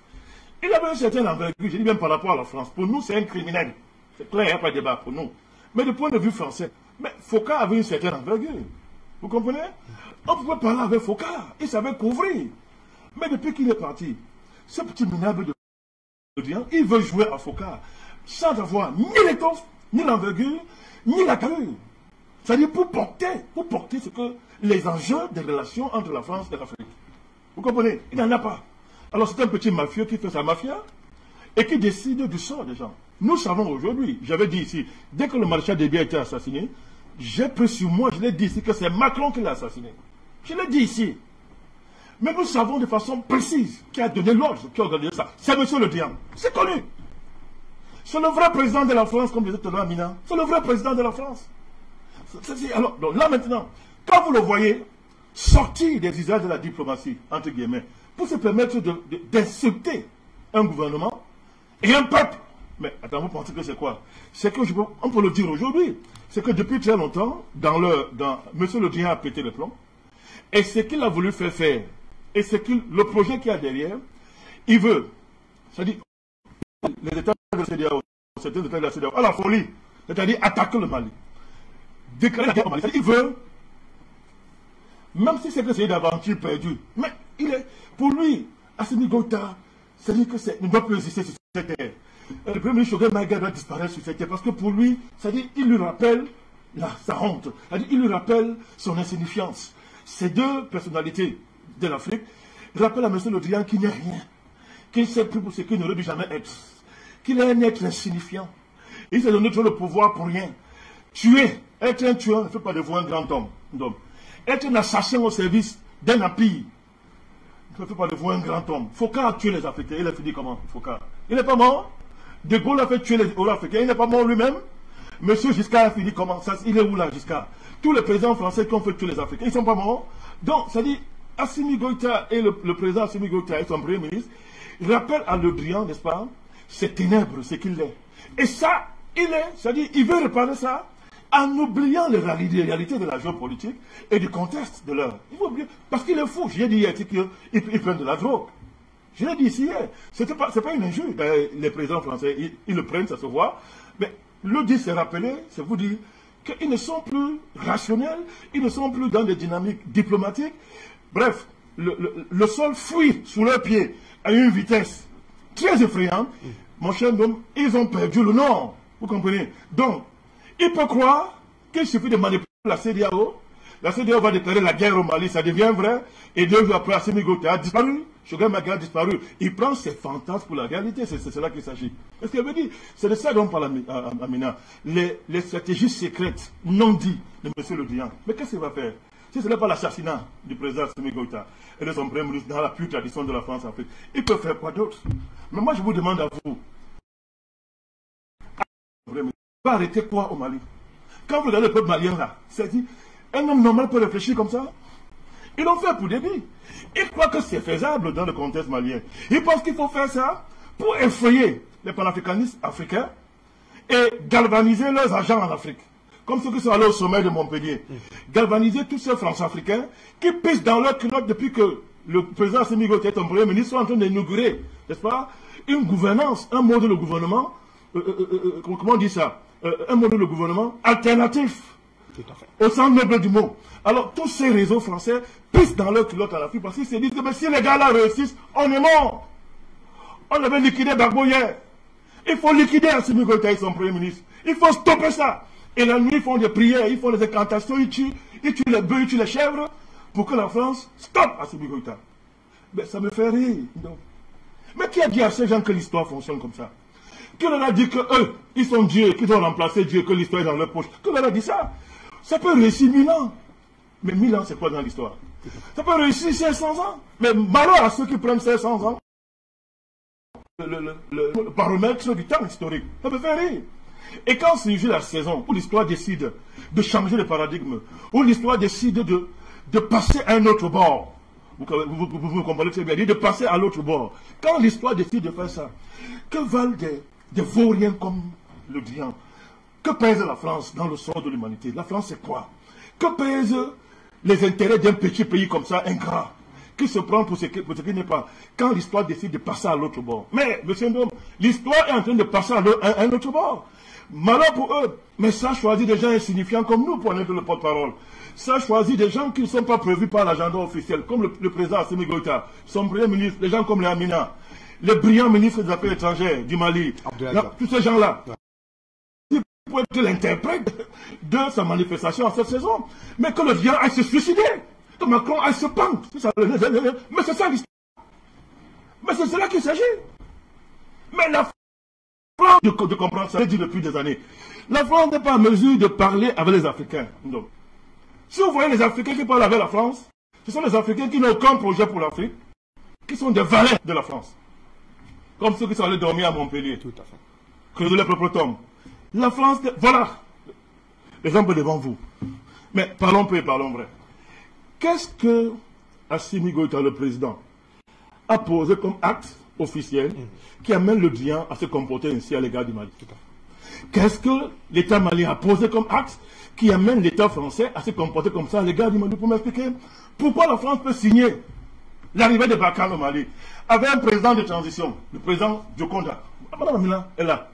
il avait un certain envergure, je dis même par rapport à la France. Pour nous, c'est un criminel. C'est clair, il n'y a pas de débat pour nous. Mais du point de vue français, mais Foucault avait une certaine envergure. Vous comprenez? On pouvait parler avec Foucault, il savait couvrir. Mais depuis qu'il est parti, ce petit minable de Drian, il veut jouer à Foucault sans avoir ni l'étoffe, ni l'envergure, ni la carrure. C'est-à-dire pour porter ce que les enjeux des relations entre la France et l'Afrique. Vous comprenez? Il n'en a pas. Alors c'est un petit mafieux qui fait sa mafia et qui décide du sort des gens. Nous savons aujourd'hui, j'avais dit ici, dès que le maréchal Déby a été assassiné, j'ai pris sur moi, je l'ai dit ici, que c'est Macron qui l'a assassiné. Je l'ai dit ici. Mais nous savons de façon précise qui a donné l'ordre, qui a organisé ça. C'est M. Le Drian. C'est connu. C'est le vrai président de la France, comme disait tout à l'heure Amina. C'est le vrai président de la France. Alors, donc là maintenant, quand vous le voyez sortir des usages de la diplomatie, entre guillemets, pour se permettre d'insulter un gouvernement et un peuple. Mais attends, vous pensez que c'est quoi? C'est que, on peut le dire aujourd'hui, c'est que depuis très longtemps, M. Le Drian a pété le plomb, et ce qu'il a voulu faire, et le projet qu'il y a derrière, il veut, c'est-à-dire, les États de la CEDEAO, certains États de la CEDEAO, à la folie, c'est-à-dire attaquer le Mali, déclarer la guerre au Mali, c'est-à-dire, il veut, même si c'est que c'est une aventure perdue, mais pour lui, Assimi Goïta, c'est-à-dire que ne doit plus exister sur cette terre. Le premier ministre Choguel Maïga doit disparaître sur cette terre parce que pour lui, c'est-à-dire il lui rappelle sa honte, c'est-à-dire il lui rappelle son insignifiance. Ces deux personnalités de l'Afrique rappellent à M. Le Drian qu'il n'est rien, qu'il ne sait plus pour ce qu'il n'aurait dû jamais être, qu'il est un être insignifiant. Il s'est donné tout le pouvoir pour rien. Tuer, être un tueur ne fait pas de vous un grand homme. Être un assassin au service d'un empire ne fait pas de vous un grand homme. Foucault a tué les Africains. Il a fini comment, Foucault? Il n'est pas mort. De Gaulle a fait tuer les Africains. Il n'est pas mort lui-même. Monsieur Giscard a fini comment? Ça, il est où là, Giscard? Tous les présidents français qui ont fait tuer les Africains, ils ne sont pas morts. Donc, ça dit, Assimi Goïta et le président Assimi Goïta et son premier ministre rappellent à Le Drian, n'est-ce pas, ces ténèbres, ce qu'il est. Et ça, c'est-à-dire, il veut réparer ça en oubliant les réalités de la géopolitique et du contexte de l'heure. Il faut oublier, parce qu'il est fou. J'ai dit hier qu'ils prennent de la drogue. Je l'ai dit ici hier. Ce n'est pas une injure. Les présidents français, ils le prennent, ça se voit. Mais le dire, c'est rappeler, c'est vous dire qu'ils ne sont plus rationnels, ils ne sont plus dans des dynamiques diplomatiques. Bref, le sol fuit sous leurs pieds à une vitesse très effrayante. Mon cher homme, ils ont perdu le nord. Vous comprenez? Donc, il peut croire qu'il suffit de manipuler la CEDEAO. La CEDEAO va déclarer la guerre au Mali, ça devient vrai. Et 2 jours après, Assimi Goïta a disparu. Choguel Maïga a disparu. Il prend ses fantasmes pour la réalité. C'est cela qu'il s'agit. Est-ce qu'il veut dire? C'est de ça dont parle Amina. Les stratégies secrètes non dites de M. Le Drian. Mais qu'est-ce qu'il va faire? Si ce n'est pas l'assassinat du président Assimi Goïta et de son premier ministre dans la pure tradition de la France-Afrique, il peut faire quoi d'autre? Mais moi, je vous demande à vous. Va arrêter quoi au Mali? Quand vous regardez le peuple malien là, c'est-à-dire, un homme normal peut réfléchir comme ça? Ils l'ont fait pour Déby. Ils croient que c'est faisable dans le contexte malien. Ils pensent qu'il faut faire ça pour effrayer les panafricanistes africains et galvaniser leurs agents en Afrique. Comme ceux qui sont allés au sommet de Montpellier. Galvaniser tous ces Français-Africains qui pissent dans leur culotte depuis que le président Assimi Goïta et son premier ministre sont en train d'inaugurer, n'est-ce pas, une gouvernance, un mode de gouvernement, comment on dit ça, un modèle de gouvernement alternatif au sens noble du mot. Alors, tous ces réseaux français pissent dans leur culotte à l'Afrique parce qu'ils se disent que si les gars-là réussissent, on est mort. On avait liquidé Gbagbo hier. Il faut liquider Assimi Goïta et son premier ministre. Il faut stopper ça. Et la nuit, ils font des prières, ils font des incantations, ils tuent les bœufs, ils tuent les chèvres pour que la France stoppe Assimi Goïta. Mais ça me fait rire. Donc. Mais qui a dit à ces gens que l'histoire fonctionne comme ça? Qui leur a dit qu'eux, ils sont Dieu, qu'ils ont remplacé Dieu, que l'histoire est dans leur poche? Qui leur a dit ça? Ça peut réussir 1000 ans. Mais 1000 ans, c'est quoi dans l'histoire? Ça peut réussir 500 ans. Mais malheur à ceux qui prennent 500 ans. Le baromètre du temps historique. Ça me fait rire. Et quand c'est la saison où l'histoire décide de changer le paradigme, où l'histoire décide de passer à un autre bord, vous comprenez très bien, de passer à l'autre bord. Quand l'histoire décide de faire ça, que valent des vauriens comme Le Drian? Que pèse la France dans le sort de l'humanité? La France, c'est quoi? Que pèsent les intérêts d'un petit pays comme ça, ingrat, qui se prend pour ce qui n'est pas, quand l'histoire décide de passer à l'autre bord. Mais, monsieur Ndom, l'histoire est en train de passer à un autre bord. Malheur pour eux, mais ça choisit des gens insignifiants comme nous pour être le porte-parole. Ça choisit des gens qui ne sont pas prévus par l'agenda officiel, comme le président Assimi Goïta, son premier ministre, les gens comme les Amina, les brillants ministres des Affaires étrangères du Mali, tous ces gens-là. Pour être l'interprète de sa manifestation en cette saison. Mais que le diable aille se suicider, que Macron aille se pendre. Mais c'est ça l'histoire. Mais c'est cela qu'il s'agit. Mais la France de comprendre ça, je l'ai dit depuis des années. La France n'est pas en mesure de parler avec les Africains. Donc, si vous voyez les Africains qui parlent avec la France, ce sont les Africains qui n'ont aucun projet pour l'Afrique, qui sont des valets de la France. Comme ceux qui sont allés dormir à Montpellier. Tout à fait. Creuser les propres tombes. La France, voilà, l'exemple devant vous. Mais parlons peu et parlons vrai. Qu'est-ce que Assimi Goïta, le président, a posé comme acte officiel qui amène le bien à se comporter ainsi à l'égard du Mali? Qu'est-ce que l'État malien a posé comme acte qui amène l'État français à se comporter comme ça à l'égard du Mali? Pour m'expliquer pourquoi la France peut signer l'arrivée de Barkhane au Mali avec un président de transition, le président Diokonda. Madame Amina est là.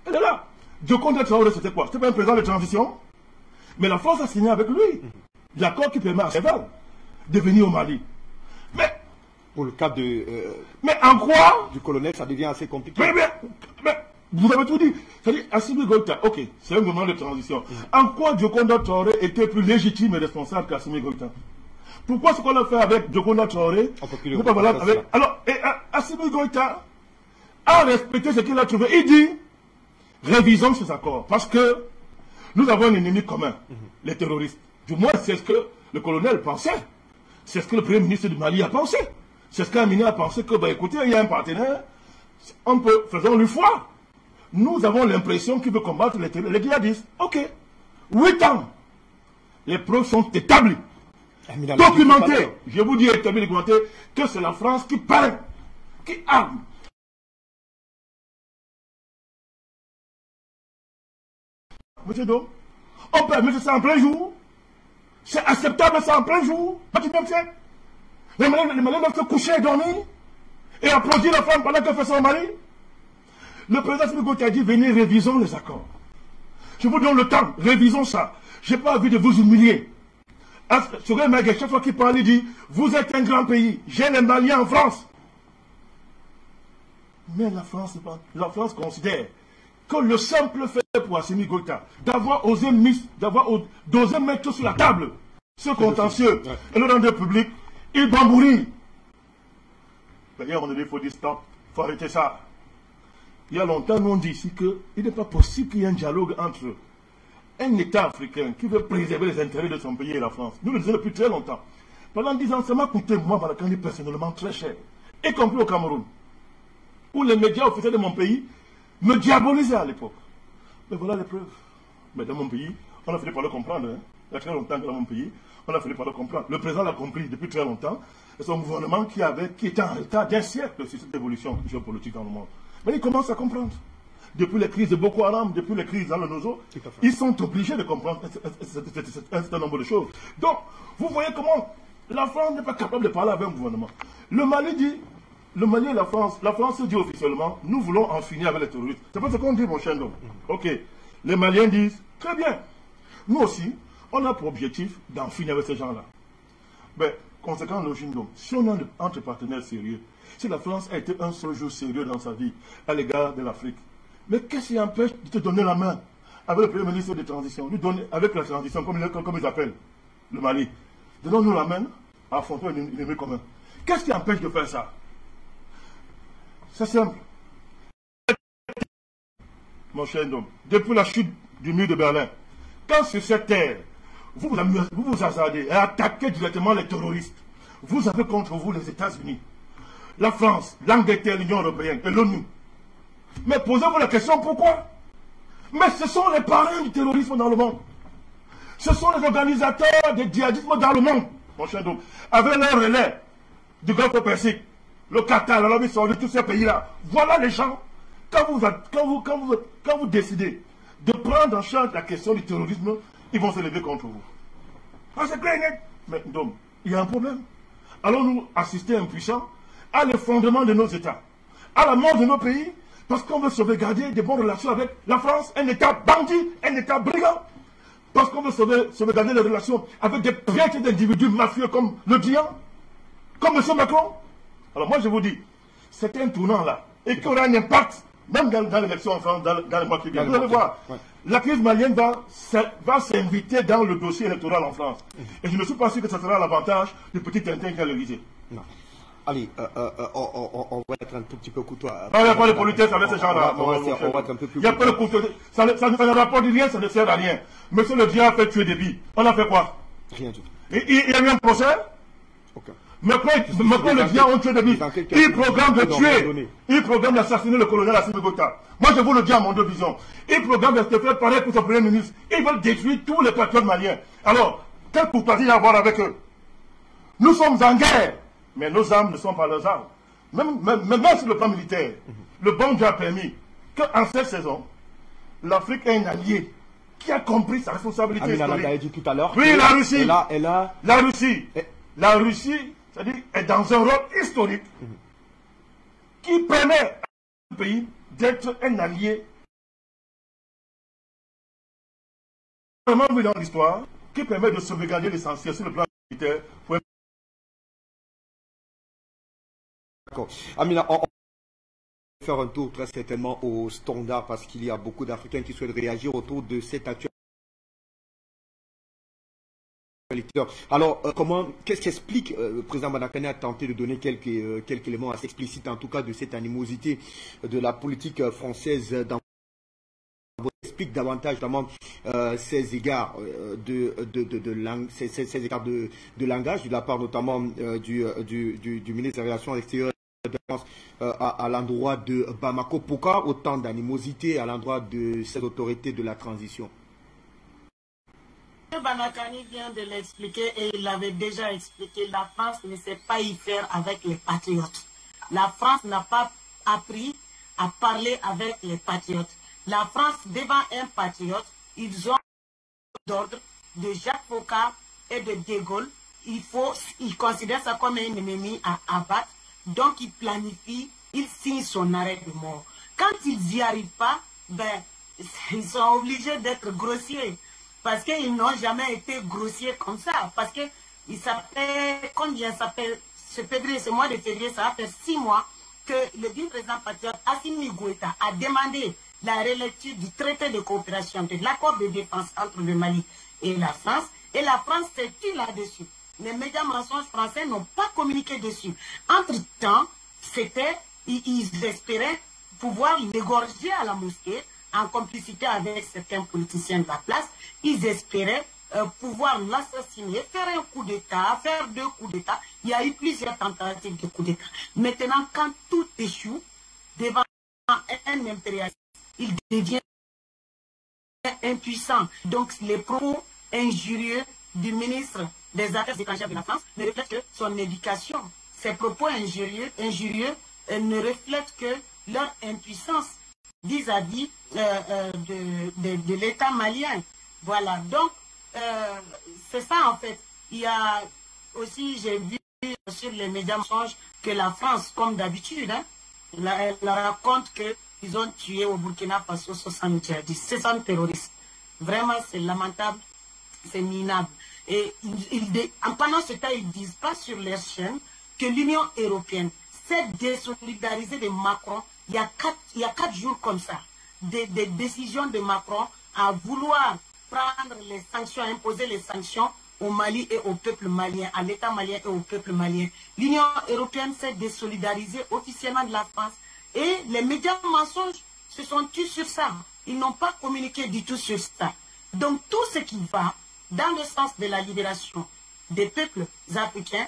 Elle est là. Diokonda Traoré, c'était quoi? C'était pas un président de transition? Mais la France a signé avec lui l'accord qui permet à Cheval de venir au Mali. Mais pour le cas de mais en quoi du colonel, ça devient assez compliqué. Mais vous avez tout dit. C'est-à-dire, Assimi Goïta, ok, c'est un gouvernement de transition. En quoi Diokonda Traoré était plus légitime et responsable qu'Assimi Goïta? Pourquoi ce qu'on a fait avec Diokonda Traoré n'est pas valable avec... Alors, Assimi Goïta a respecté ce qu'il a trouvé. Il dit, révisons ces accords, parce que nous avons un ennemi commun, les terroristes. Du moins, c'est ce que le colonel pensait. C'est ce que le premier ministre du Mali a pensé. C'est ce qu'Amina a pensé que, bah, écoutez, il y a un partenaire, on peut, faisons-lui foi. Nous avons l'impression qu'il veut combattre les djihadistes. Ok. 8 ans. Les preuves sont établies. Documentées. Je vous dis établies, documentées, que c'est la France qui parle, qui arme. Monsieur Do, on permet ça en plein jour. C'est acceptable ça en plein jour. Les Maliens doivent se coucher et dormir et applaudir la femme pendant qu'elle fait ça au Mali. Le président Assimi Goïta a dit, venez, révisons les accords. Je vous donne le temps, révisons ça. Je n'ai pas envie de vous humilier. Sur un mec, chaque fois qu'il parle, il dit, vous êtes un grand pays, j'ai les Maliens en France. Mais la France considère que le simple fait pour Assimi Goïta d'avoir osé mettre sur la table ce contentieux et le rendre public, il va mourir. D'ailleurs, on a dit, il faut dire stop, il faut arrêter ça. Il y a longtemps, nous on dit ici qu'il n'est pas possible qu'il y ait un dialogue entre un État africain qui veut préserver les intérêts de son pays et la France. Nous le disons depuis très longtemps. Pendant 10 ans, ça m'a coûté, moi, Barakani, personnellement, très cher. Y compris au Cameroun, où les médias officiels de mon pays me diabolisaient à l'époque. Mais voilà les preuves. Mais dans mon pays, on a fini par le comprendre. Hein. Il y a très longtemps que dans mon pays, on a fini par le comprendre. Le président l'a compris depuis très longtemps. Et son gouvernement qui était en retard d'un siècle sur cette évolution géopolitique dans le monde. Mais ils commencent à comprendre. Depuis les crises de Boko Haram, depuis les crises dans le Nozo, ils sont obligés de comprendre un certain nombre de choses. Donc, vous voyez comment la France n'est pas capable de parler avec un gouvernement. Le Mali dit, le Mali et la France dit officiellement, nous voulons en finir avec les terroristes. C'est pas ce qu'on dit, mon cher homme. Ok. Les Maliens disent, très bien. Nous aussi, on a pour objectif d'en finir avec ces gens-là. Mais, conséquent, si on est entre partenaires sérieux, si la France a été un seul jour sérieux dans sa vie à l'égard de l'Afrique, mais qu'est-ce qui empêche de te donner la main avec le Premier ministre de transition, lui donner avec la transition, comme ils appellent le Mali, donnons-nous la main à affronter un ennemi commun. Qu'est-ce qui empêche de faire ça? C'est simple. Mon cher homme, depuis la chute du mur de Berlin, quand sur cette terre, vous vous hasardez à attaquer directement les terroristes, vous avez contre vous les États-Unis, la France, l'Angleterre, l'Union européenne et l'ONU. Mais posez-vous la question, pourquoi? Mais ce sont les parrains du terrorisme dans le monde. Ce sont les organisateurs du djihadisme dans le monde, mon cher homme, avec leur relais du Golfe Persique, le Qatar, l'Arabie Saoudite, tous ces pays-là. Voilà les gens, quand vous décidez de prendre en charge la question du terrorisme, ils vont se lever contre vous. Ah, c'est clair et net. Mais donc, il y a un problème. allons-nous assister impuissants à l'effondrement de nos États, à la mort de nos pays, parce qu'on veut sauvegarder des bonnes relations avec la France, un État bandit, un État brigand, parce qu'on veut sauvegarder les relations avec des piètres d'individus mafieux comme le Drian, comme M. Macron. Alors moi je vous dis, c'est un tournant là, et qui aura un impact, même dans l'élection en France, dans les mois qui viennent. Vous allez voir, la crise malienne va s'inviter dans le dossier électoral en France. Et je ne suis pas sûr que ce sera l'avantage du petit Tintin qui a l'Élysée. Non. Allez, on va être un tout petit peu courtois. Il n'y a pas de politesse avec ces gens-là. On va être un peu plus. Il n'y a pas de courtoisie. Ça ne rapporte rien, ça ne sert à rien. Monsieur le Drian a fait tuer des billes. On a fait quoi? Rien du tout. Il y a eu un procès? Aucun. Macron le Drian ont tué des billes. Il programme de tuer. Il programme d'assassiner le colonel Assimi Goïta. Moi, je vous le dis à mon deux visions. Il programme de se faire pareil pour son premier ministre. Ils veulent détruire tous les patriotes maliens. Alors, quelle courtoisie à avoir avec eux? Nous sommes en guerre. Mais nos armes ne sont pas leurs armes. Même sur le plan militaire, le bon Dieu a permis qu'en cette saison, l'Afrique est un allié qui a compris sa responsabilité historique. L'a dit tout à l'heure. Oui, la Russie. La Russie, c'est-à-dire, est dans un rôle historique qui permet à ce pays d'être un allié vraiment vu dans l'histoire, qui permet de sauvegarder l'essentiel sur le plan militaire. D'accord. Amina, on va faire un tour très certainement au standard parce qu'il y a beaucoup d'Africains qui souhaitent réagir autour de cette actualité. Alors, qu'est-ce qui explique, le président Madakane a tenté de donner quelques éléments assez explicites, en tout cas, de cette animosité de la politique française dans explique davantage notamment ces égards ces égards de langage de la part notamment du ministre des Relations extérieures de France à l'endroit de Bamako. Pourquoi autant d'animosité à l'endroit de ces autorités de la transition? Banakani vient de l'expliquer et il l'avait déjà expliqué. La France ne sait pas y faire avec les patriotes. La France n'a pas appris à parler avec les patriotes. La France, devant un patriote, ils ont l'ordre de Jacques Foccart et de De Gaulle. Ils considèrent ça comme un ennemi à abattre. Donc, ils planifient, ils signent son arrêt de mort. Quand ils n'y arrivent pas, ben, ils sont obligés d'être grossiers. Parce qu'ils n'ont jamais été grossiers comme ça. Parce que il s'appelle, combien ça fait, ce mois de février, ça va faire 6 mois que le vice-président patriote Assimi Goïta a demandé la relecture du traité de coopération, de l'accord de défense entre le Mali et la France. Et la France s'est tue là-dessus. Les médias mensonges français n'ont pas communiqué dessus. Entre-temps, ils espéraient pouvoir l'égorger à la mosquée en complicité avec certains politiciens de la place. Ils espéraient pouvoir l'assassiner, faire un coup d'État, faire 2 coups d'État. Il y a eu plusieurs tentatives de coup d'État. Maintenant, quand tout échoue devant un impérialiste, il devient impuissant. Donc, les propos injurieux du ministre des Affaires étrangères de la France ne reflètent que son éducation. Ces propos injurieux ne reflètent que leur impuissance vis-à-vis de l'État malien. Voilà, donc c'est ça en fait. Il y a aussi, j'ai vu sur les médias mensonges que la France, comme d'habitude, elle raconte qu'ils ont tué au Burkina Faso 60 djihadistes, 60 terroristes. Vraiment, c'est lamentable, c'est minable. Et pendant ce temps, ils ne disent pas sur leur chaîne que l'Union européenne s'est désolidarisée de Macron il y a 4 jours comme ça. Des décisions de Macron à vouloir prendre les sanctions, imposer les sanctions au Mali et au peuple malien, à l'État malien et au peuple malien. L'Union européenne s'est désolidarisée officiellement de la France. Et les médias mensonges se sont tus sur ça. Ils n'ont pas communiqué du tout sur ça. Donc tout ce qui va dans le sens de la libération des peuples africains,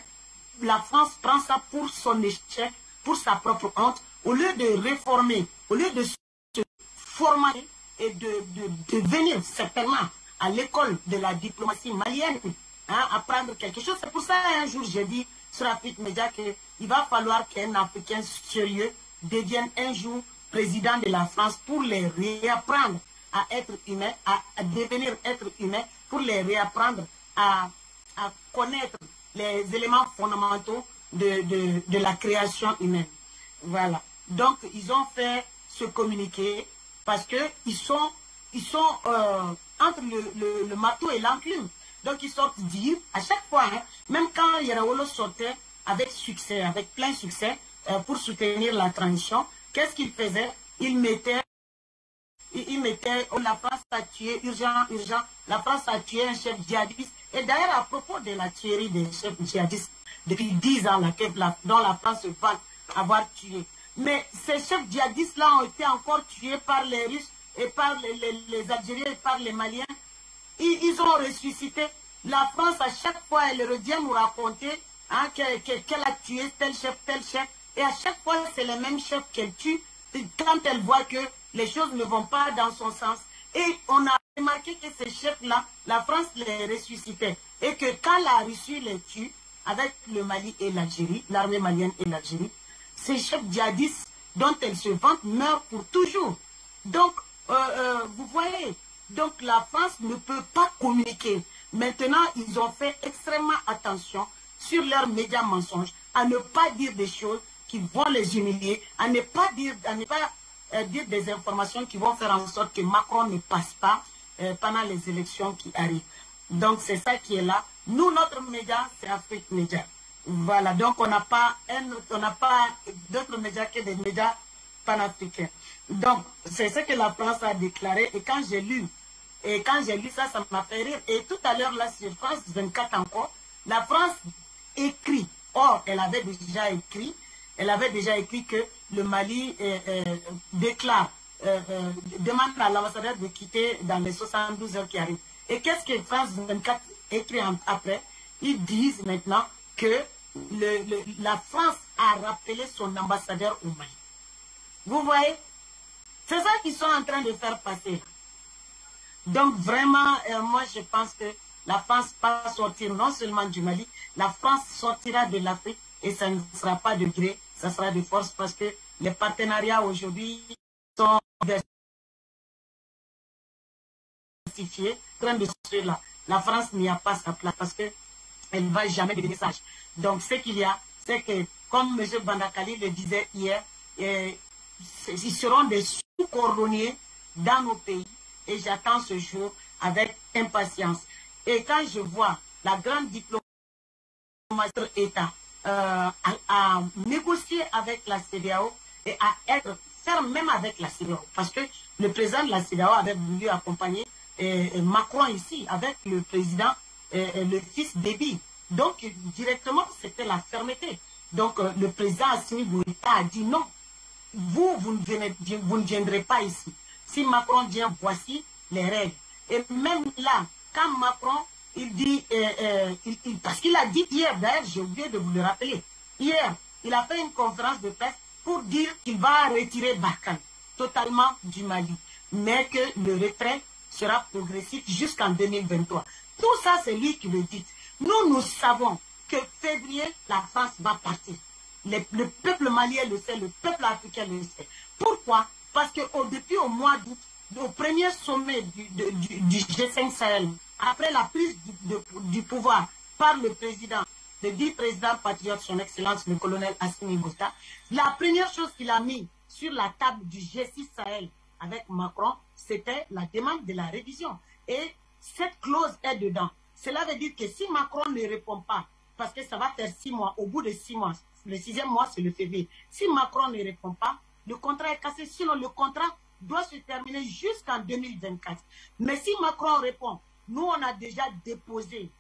la France prend ça pour son échec, pour sa propre honte, au lieu de réformer, au lieu de se former et de venir certainement à l'école de la diplomatie malienne, apprendre quelque chose. C'est pour ça un jour j'ai dit sur Afrique Média qu'il va falloir qu'un Africain sérieux devienne un jour président de la France pour les réapprendre à être humain, à devenir être humain, pour les réapprendre à connaître les éléments fondamentaux de la création humaine. Voilà. Donc, ils ont fait ce communiqué parce qu'ils sont entre le marteau et l'enclume. Donc, ils sortent dire, à chaque fois, hein, même quand Yerawolo sortait avec succès, avec plein succès, pour soutenir la transition, qu'est-ce qu'il faisait? Il mettait, oh, la France a tué, urgent, la France a tué un chef djihadiste. Et d'ailleurs, à propos de la tuerie des chefs djihadistes, depuis 10 ans, dont la France se vante avoir tué. Mais ces chefs djihadistes-là ont été encore tués par les Russes et par les Algériens et par les Maliens. Ils ont ressuscité. La France, à chaque fois, elle revient nous raconter hein, qu'elle a tué tel chef. Et à chaque fois, c'est les mêmes chefs qu'elle tue quand elle voit que les choses ne vont pas dans son sens. Et on a remarqué que ces chefs-là, la France les ressuscitait. Et que quand la Russie les tue, avec le Mali et l'Algérie, l'armée malienne et l'Algérie, ces chefs djihadistes dont elle se vante meurent pour toujours. Donc, vous voyez, donc la France ne peut pas communiquer. Maintenant, ils ont fait extrêmement attention sur leurs médias mensonges, à ne pas dire des choses qui vont les humilier, à ne pas dire des informations qui vont faire en sorte que Macron ne passe pas pendant les élections qui arrivent. Donc, c'est ça qui est là. Nous, notre média, c'est Afrique Média. Voilà, donc on n'a pas d'autres médias que des médias panafricains. Donc, c'est ce que la France a déclaré. Et quand j'ai lu ça, ça m'a fait rire. Et tout à l'heure, là, sur France 24 encore, la France écrit. Or, elle avait déjà écrit que le Mali demande à l'ambassadeur de quitter dans les 72 heures qui arrivent. Et qu'est-ce que France 24 écrit après? Ils disent maintenant que la France a rappelé son ambassadeur au Mali. Vous voyez? C'est ça qu'ils sont en train de faire passer. Donc vraiment, moi je pense que la France va sortir non seulement du Mali, la France sortira de l'Afrique et ça ne sera pas de gré, ça sera de force parce que les partenariats aujourd'hui sont diversifiés. La France n'y a pas sa place parce qu'elle ne va jamais devenir sage. Donc ce qu'il y a, c'est que, comme M. Bandakali le disait hier, ils seront des sous-cordonniers dans nos pays et j'attends ce jour avec impatience. Et quand je vois la grande diplomatie de l'État à négocier avec la CEDEAO et à être ferme même avec la CEDEAO, parce que le président de la CEDEAO avait voulu accompagner Macron ici avec le président, le fils Déby. Donc directement c'était la fermeté. Donc le président Assimi Goïta a dit non, vous ne viendrez pas ici. Si Macron vient, voici les règles. Et même là, quand Macron, il dit, parce qu'il a dit hier, d'ailleurs, j'ai oublié de vous le rappeler, hier, il a fait une conférence de presse pour dire qu'il va retirer Barkhane totalement du Mali, mais que le retrait sera progressif jusqu'en 2023. Tout ça, c'est lui qui le dit. Nous savons que février, la France va partir. Le peuple malien le sait, le peuple africain le sait. Pourquoi? Parce que depuis au mois d'août, au premier sommet du G5 Sahel, après la prise du pouvoir par le dit président patriote, son excellence, le colonel Assimi Goïta, la première chose qu'il a mis sur la table du G6 Sahel avec Macron, c'était la demande de la révision. Et cette clause est dedans. Cela veut dire que si Macron ne répond pas, parce que ça va faire 6 mois, au bout de 6 mois, le 6e mois c'est le février, si Macron ne répond pas, le contrat est cassé, sinon le contrat doit se terminer jusqu'en 2024. Mais si Macron répond, nous on a déjà déposé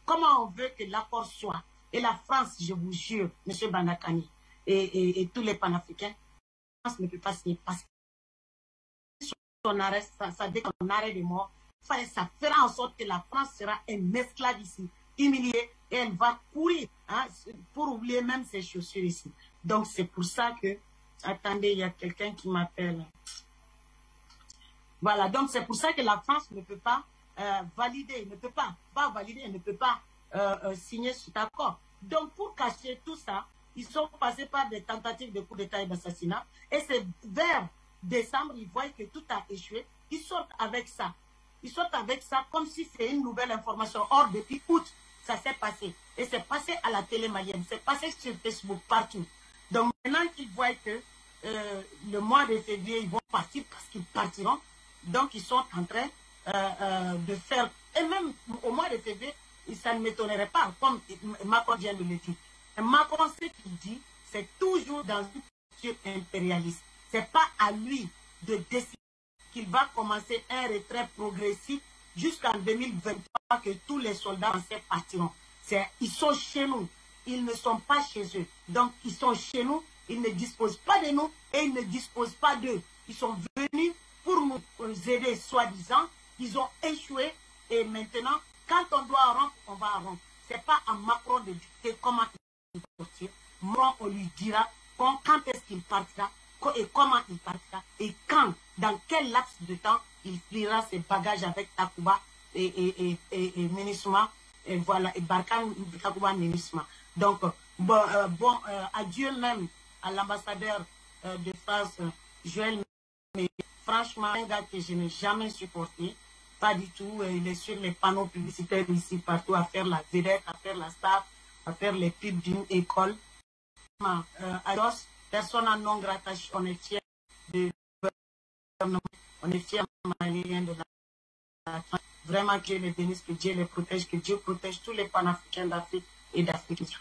comment on veut que l'accord soit. Et la France, je vous jure, M. Bandakani et tous les panafricains, la France ne peut pas signer parce que son arrêt, ça dit qu'on arrêt de mort, ça fera en sorte que la France sera un esclave ici, humiliée, et elle va courir hein, pour oublier même ses chaussures ici. Donc c'est pour ça que, attendez, il y a quelqu'un qui m'appelle. Voilà, donc c'est pour ça que la France ne peut pas valider, ne peut pas valider, ne peut pas signer cet accord. Donc pour cacher tout ça, ils sont passés par des tentatives de coup d'État et d'assassinat. Et c'est vers décembre, ils voient que tout a échoué. Ils sortent avec ça. ils sont avec ça comme si c'est une nouvelle information. Or, depuis août, ça s'est passé. Et c'est passé à la télé malienne, c'est passé sur Facebook, partout. Donc maintenant qu'ils voient que le mois de février, ils vont partir parce qu'ils partiront. Donc ils sont en train de faire... Et même au mois de février, ça ne m'étonnerait pas, comme Macron vient de le dire. Macron, ce qu'il dit, c'est toujours dans une posture impérialiste. Ce n'est pas à lui de décider qu'il va commencer un retrait progressif jusqu'en 2023 que tous les soldats français partiront. Ils sont chez nous, ils ne sont pas chez eux. Donc ils sont chez nous, ils ne disposent pas de nous et ils ne disposent pas d'eux. Ils sont venus pour nous aider soi-disant, ils ont échoué et maintenant, quand on doit rompre, on va rompre. Ce n'est pas à Macron de dicter comment il va sortir. Macron, on lui dira quand est-ce qu'il partira et comment il partira et quand, dans quel laps de temps il pliera ses bagages avec Takuba et Minisma et voilà, et Barkhane Takuba Minisma. Donc, adieu même à l'ambassadeur de France, Joël, mais franchement, un gars que je n'ai jamais supporté, pas du tout, il est sur les panneaux publicitaires ici, partout, à faire la vedette, à faire la star, à faire les pubs d'une école. Alors, personne non grata, on est fiers de on est fiers maliens de la vraiment Dieu les bénisse, que Dieu les protège, que Dieu protège tous les panafricains d'Afrique et d'Afrique.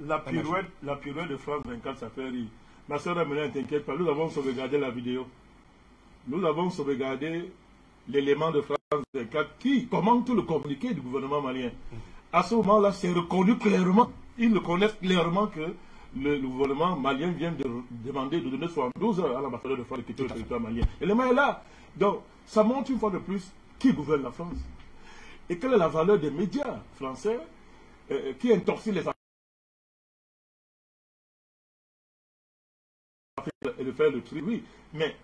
La pirouette de France 24, ça fait rire. Ma soeur Amélie, ne t'inquiète pas, nous avons sauvegardé la vidéo. Nous avons sauvegardé l'élément de France 24 qui commente le communiqué du gouvernement malien. À ce moment-là, c'est reconnu clairement, ils le connaissent clairement que le gouvernement malien vient de demander de donner 72 heures à l'ambassadeur de France de quitter le territoire malien. L'élément est là. Donc, ça montre une fois de plus qui gouverne la France. Et quelle est la valeur des médias français qui intoxinent les et de faire le tri, oui. Mais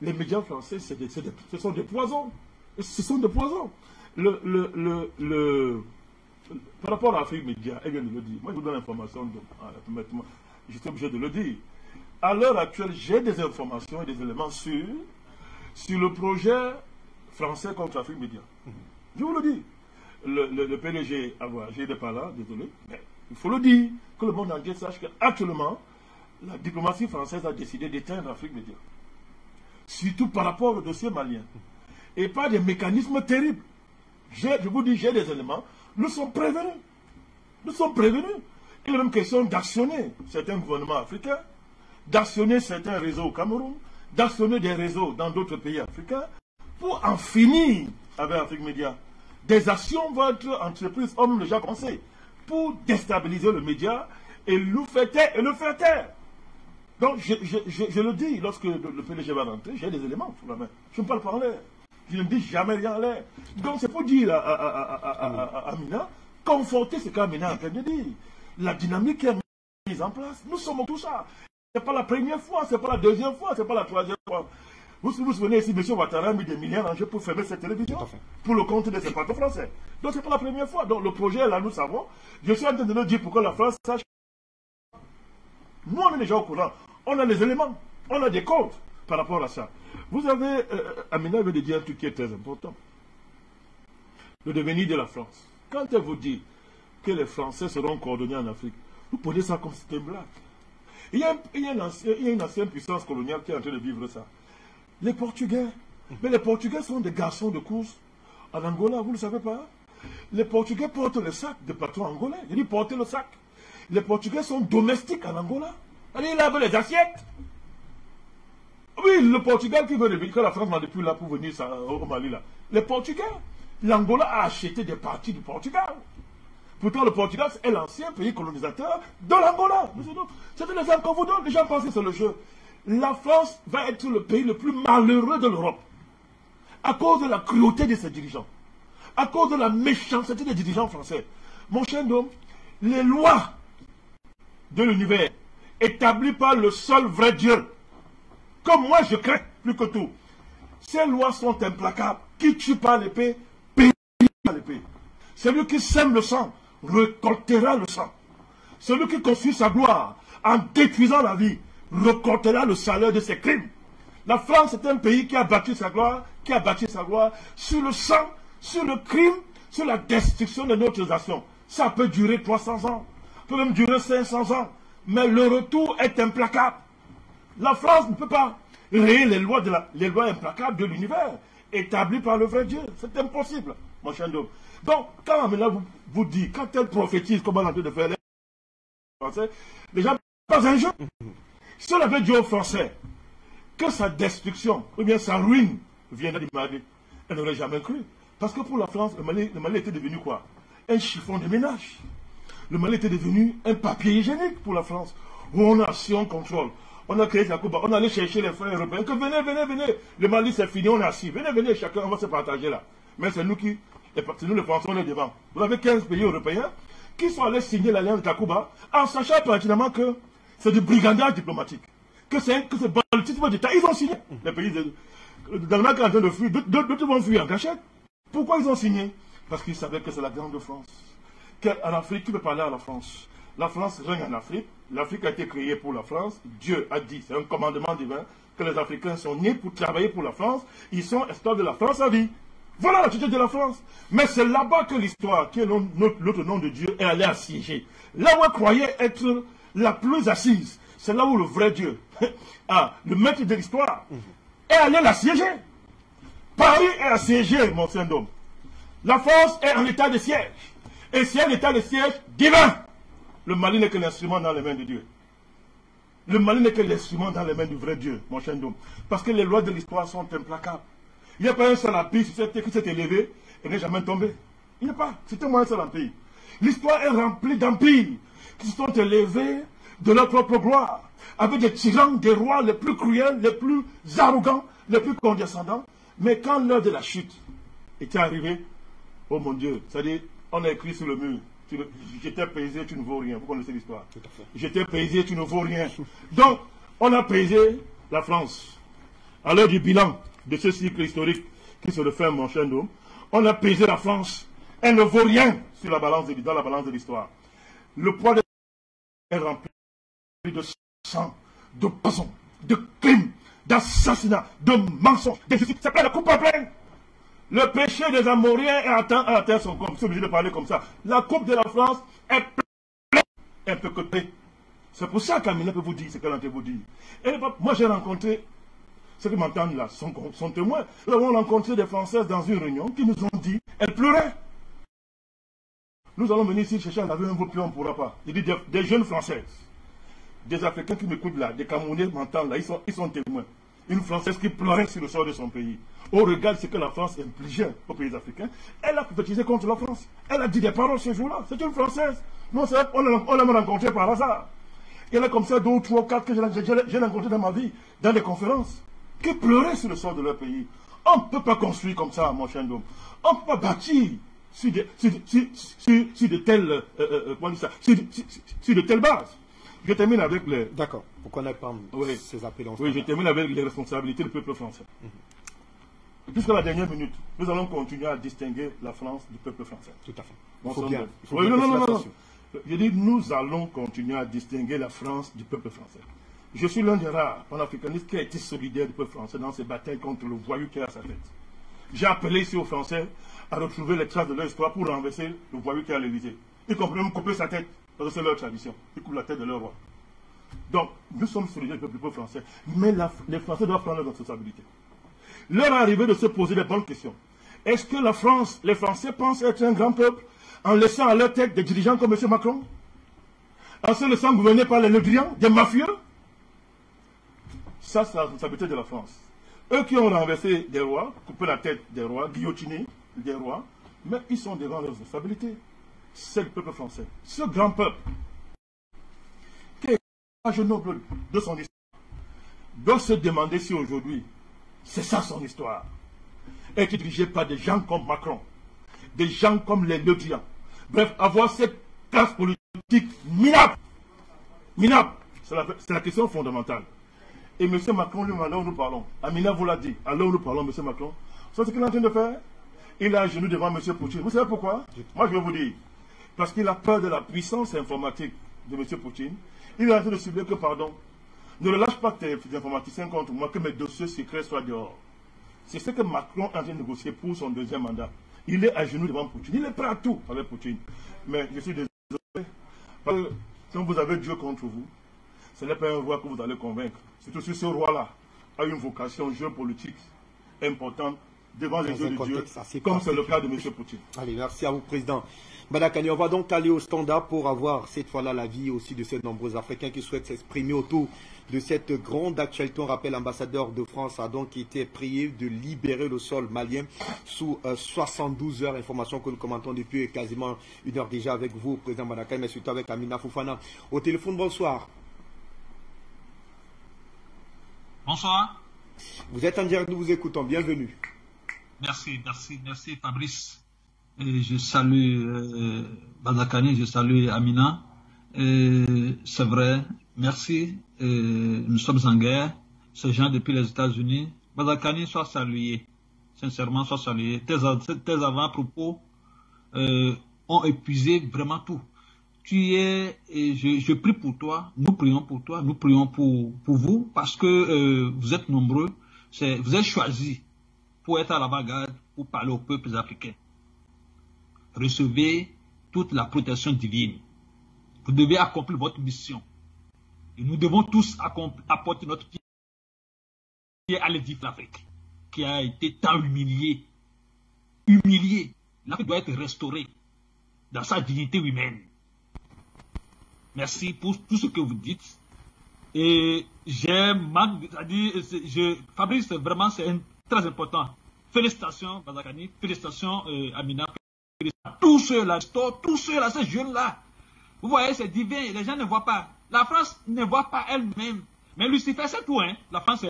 les médias français, ce sont des poisons. Ce sont des poisons. Par rapport à l'Afrique Média, elle vient de le dire. Moi, je vous donne l'information, j'étais obligé de le dire. À l'heure actuelle, j'ai des informations et des éléments sur le projet français contre l'Afrique Média. Je vous le dis. Le PDG, j'ai des pas là, désolé, mais il faut le dire, que le monde entier sache qu'actuellement, la diplomatie française a décidé d'éteindre l'Afrique Média. Surtout par rapport au dossier malien. Et pas des mécanismes terribles. Je vous dis, j'ai des éléments. Nous sommes prévenus. Nous sommes prévenus. Il est même question d'actionner certains gouvernements africains, d'actionner certains réseaux au Cameroun, d'actionner des réseaux dans d'autres pays africains pour en finir avec l'Afrique Média. Des actions vont être entreprises, hommes déjà commencé, pour déstabiliser le média et le faire taire et le faire taire. Donc, je le dis, lorsque le PDG va rentrer, j'ai des éléments sous la main. Je ne parle pas en l'air. Je ne dis jamais rien en l'air. Donc, c'est pour dire à Amina, conforter ce qu'Amina est en train de dire. La dynamique qui est mise en place, nous sommes tout ça. Ce n'est pas la première fois, ce n'est pas la deuxième fois, ce n'est pas la troisième fois. Vous vous souvenez ici, M. Ouattara a mis des milliards en jeu pour fermer cette télévision, pour le compte de ses patrons français. Donc, ce n'est pas la première fois. Donc, le projet est là, nous savons. Je suis en train de nous dire pourquoi la France sache. Nous, on est déjà au courant. On a les éléments, on a des comptes par rapport à ça. Vous avez, Amina veut dire un truc qui est très important. Le devenir de la France. Quand elle vous dit que les Français seront coordonnés en Afrique, vous prenez ça comme si c'était une blague. Il y a une ancienne puissance coloniale qui est en train de vivre ça. Les Portugais. Mais les Portugais sont des garçons de course en Angola, vous ne le savez pas? Les Portugais portent le sac de patrons angolais. Je dis porter le sac. Les Portugais sont domestiques en Angola. Allez, ils lavent les assiettes. Oui, le Portugal qui veut revenir, que la France m'a depuis là pour venir au Mali là. Les Portugais, l'Angola a acheté des parties du Portugal. Pourtant, le Portugal est l'ancien pays colonisateur de l'Angola. C'est un exemple qu'on vous donne. Les gens pensent que c'est le jeu. La France va être le pays le plus malheureux de l'Europe. À cause de la cruauté de ses dirigeants. À cause de la méchanceté des dirigeants français. Mon cher homme, les lois de l'univers établies par le seul vrai Dieu, comme moi je crains plus que tout, ces lois sont implacables. Qui tue par l'épée, paye par l'épée. Celui qui sème le sang, récoltera le sang. Celui qui construit sa gloire en détruisant la vie, récoltera le salaire de ses crimes. La France est un pays qui a bâti sa gloire, sur le sang, sur le crime, sur la destruction de notre nation. Ça peut durer 300 ans, peut même durer 500 ans, mais le retour est implacable. La France ne peut pas rayer les lois implacables de l'univers, établies par le vrai Dieu. C'est impossible, mon cher homme. Donc, quand Amina vous dit, quand elle prophétise, comme on est en train de faire les Français, les gens pas un jour. Si on avait dit aux Français que sa destruction, ou bien sa ruine, viendrait du Mali, elle n'aurait jamais cru. Parce que pour la France, le Mali était devenu quoi? Un chiffon de ménage. Le Mali était devenu un papier hygiénique pour la France. Où on a assis, on contrôle. On a créé Takuba, on allait chercher les frères européens. Que venez. Le Mali c'est fini, on est assis. Venez, chacun, on va se partager là. Mais c'est nous les Français, on est devant. Vous avez 15 pays européens qui sont allés signer l'alliance de Takuba en sachant pertinemment que c'est du brigandage diplomatique. Que c'est banditisme d'État. Ils ont signé. Les pays de Danemark est en train de fuir. D'autres vont fuir en cachette. Pourquoi ils ont signé? Parce qu'ils savaient que c'est la grande France. En Afrique, qui peut parler à la France? La France règne en Afrique. L'Afrique a été créée pour la France. Dieu a dit, c'est un commandement divin, que les Africains sont nés pour travailler pour la France. Ils sont esclaves de la France à vie. Voilà la tête de la France. Mais c'est là-bas que l'histoire, qui est l'autre nom de Dieu, est allée assiéger. Là où elle croyait être la plus assise, c'est là où le vrai Dieu, le maître de l'histoire, est allé l'assiéger. Paris est assiégé, mon saint homme. La France est en état de siège. Et c'est un état de siège divin. Le Mali n'est que l'instrument dans les mains de Dieu. Le Mali n'est que l'instrument dans les mains du vrai Dieu, mon cher homme. Parce que les lois de l'histoire sont implacables. Il n'y a pas un seul empire qui s'est élevé et n'est jamais tombé. Il n'y a pas. C'était moi un seul empire. L'histoire est remplie d'empires qui se sont élevés de leur propre gloire, avec des tyrans, des rois les plus cruels, les plus arrogants, les plus condescendants. Mais quand l'heure de la chute était arrivée, oh mon Dieu, c'est-à-dire, on a écrit sur le mur, j'étais pesé, tu ne vaux rien. Vous connaissez l'histoire. J'étais pesé, tu ne vaux rien. Donc, on a pesé la France. À l'heure du bilan de ce cycle historique qui se referme, mon cher homme, on a pesé la France. Elle ne vaut rien sur la balance dans la balance de l'histoire. Le poids est rempli de sang, de poison, de crimes, d'assassinats, de mensonges, d'injustice. C'est plein de coupe à plein. Le péché des Amoriens a atteint son corps. Je suis obligé de parler comme ça. La coupe de la France est pleine, un peu cotée. C'est pour ça qu'Amina peut vous dire ce qu'elle a envie de vous dire. Et moi, j'ai rencontré, ceux qui m'entendent là sont témoins. Nous avons rencontré des Françaises dans une réunion qui nous ont dit, elles pleuraient. Nous allons venir ici chercher à laver un beau pied, on ne pourra pas. Il dit des jeunes Françaises, des Africains qui m'écoutent là, des Camerounais m'entendent là, ils sont témoins. Une Française qui pleurait sur le sort de son pays. Au regard de ce que la France infligeait aux pays africains, elle a prophétisé contre la France. Elle a dit des paroles ce jour-là. C'est une Française. Non, on l'a rencontrée par hasard. Il y en a comme ça 2 ou 3 ou 4 que j'ai rencontrés dans ma vie, dans des conférences, qui pleuraient sur le sort de leur pays. On ne peut pas construire comme ça, mon cher homme. On ne peut pas bâtir sur de telles bases. Je termine avec les... D'accord. Pourquoi ne pas ces appels en Oui, je termine avec les responsabilités du peuple français. Jusqu'à la dernière minute, nous allons continuer à distinguer la France du peuple français. Tout à fait. Il faut bien non. Je dis, nous allons continuer à distinguer la France du peuple français. Je suis l'un des rares panafricanistes qui a été solidaire du peuple français dans ces batailles contre le voyou qui est à sa tête. J'ai appelé ici aux Français à retrouver les traces de leur histoire pour renverser le voyou qui est à l'Élysée. Ils comprennent même couper sa tête, parce que c'est leur tradition. Ils coupent la tête de leur roi. Donc, nous sommes solidaires du peuple français. Mais les Français doivent prendre leurs responsabilités. L'heure est arrivée de se poser des bonnes questions. Est-ce que les Français pensent être un grand peuple en laissant à leur tête des dirigeants comme M. Macron? En se laissant gouverner par les négrians, des mafieux? Ça, c'est la responsabilité de la France. Eux qui ont renversé des rois, coupé la tête des rois, guillotiné des rois, mais ils sont devant leurs responsabilités. C'est le peuple français. Ce grand peuple, qui est l'âge noble de son histoire, doit se demander si aujourd'hui, c'est ça son histoire, est dirigée par des gens comme Macron, des gens comme les Le Drian. Bref, avoir cette classe politique minable. Minable, c'est la question fondamentale. Et M. Macron, lui, à l'heure où nous parlons, Amina vous l'a dit, à l'heure où nous parlons, M. Macron, c'est ce qu'il est en train de faire. Il est à genoux devant M. Poutine. Vous savez pourquoi? Moi, je vais vous dire. Parce qu'il a peur de la puissance informatique de M. Poutine. Il est en train de cibler que, pardon, Ne relâche pas tes informaticiens contre moi, que mes dossiers secrets soient dehors. C'est ce que Macron est en train de négocier pour son deuxième mandat. Il est à genoux devant Poutine. Il est prêt à tout avec Poutine. Mais je suis désolé. Parce que quand vous avez Dieu contre vous, ce n'est pas un roi que vous allez convaincre. C'est aussi ce roi-là a une vocation géopolitique importante devant les yeux de Dieu, comme c'est le cas de M. Poutine. Allez, merci à vous, Président Badakani. On va donc aller au standard pour avoir cette fois-là l'avis aussi de ces nombreux Africains qui souhaitent s'exprimer autour de cette grande actualité. On rappelle, l'ambassadeur de France a donc été prié de libérer le sol malien sous 72 heures. Information que nous commentons depuis quasiment une heure déjà avec vous, Président Badakani, mais surtout avec Amina Fofana. Au téléphone, bonsoir. Bonsoir. Vous êtes en direct, nous vous écoutons. Bienvenue. Merci Fabrice. Et je salue Badakani, je salue Amina. C'est vrai, merci. Nous sommes en guerre. Ces gens depuis les États-Unis. Badakani, sois salué. Sincèrement, sois salué. Tes avant-propos ont épuisé vraiment tout. Je prie pour toi, nous prions pour toi, nous prions pour vous, parce que vous êtes nombreux, vous êtes choisis pour être à l'avant-garde, pour parler aux peuples africains. Recevez toute la protection divine. Vous devez accomplir votre mission. Et nous devons tous apporter notre pied à l'édifice de l'Afrique, qui a été tant humiliée. L'Afrique doit être restaurée dans sa dignité humaine. Merci pour tout ce que vous dites. Et Fabrice, vraiment, c'est très important. Félicitations, Badakani. Félicitations, Amina. Félicitations. Tous ceux-là, ces jeunes-là. Vous voyez, c'est divin. Les gens ne voient pas. La France ne voit pas elle-même. Mais Lucifer, c'est tout. Hein. La France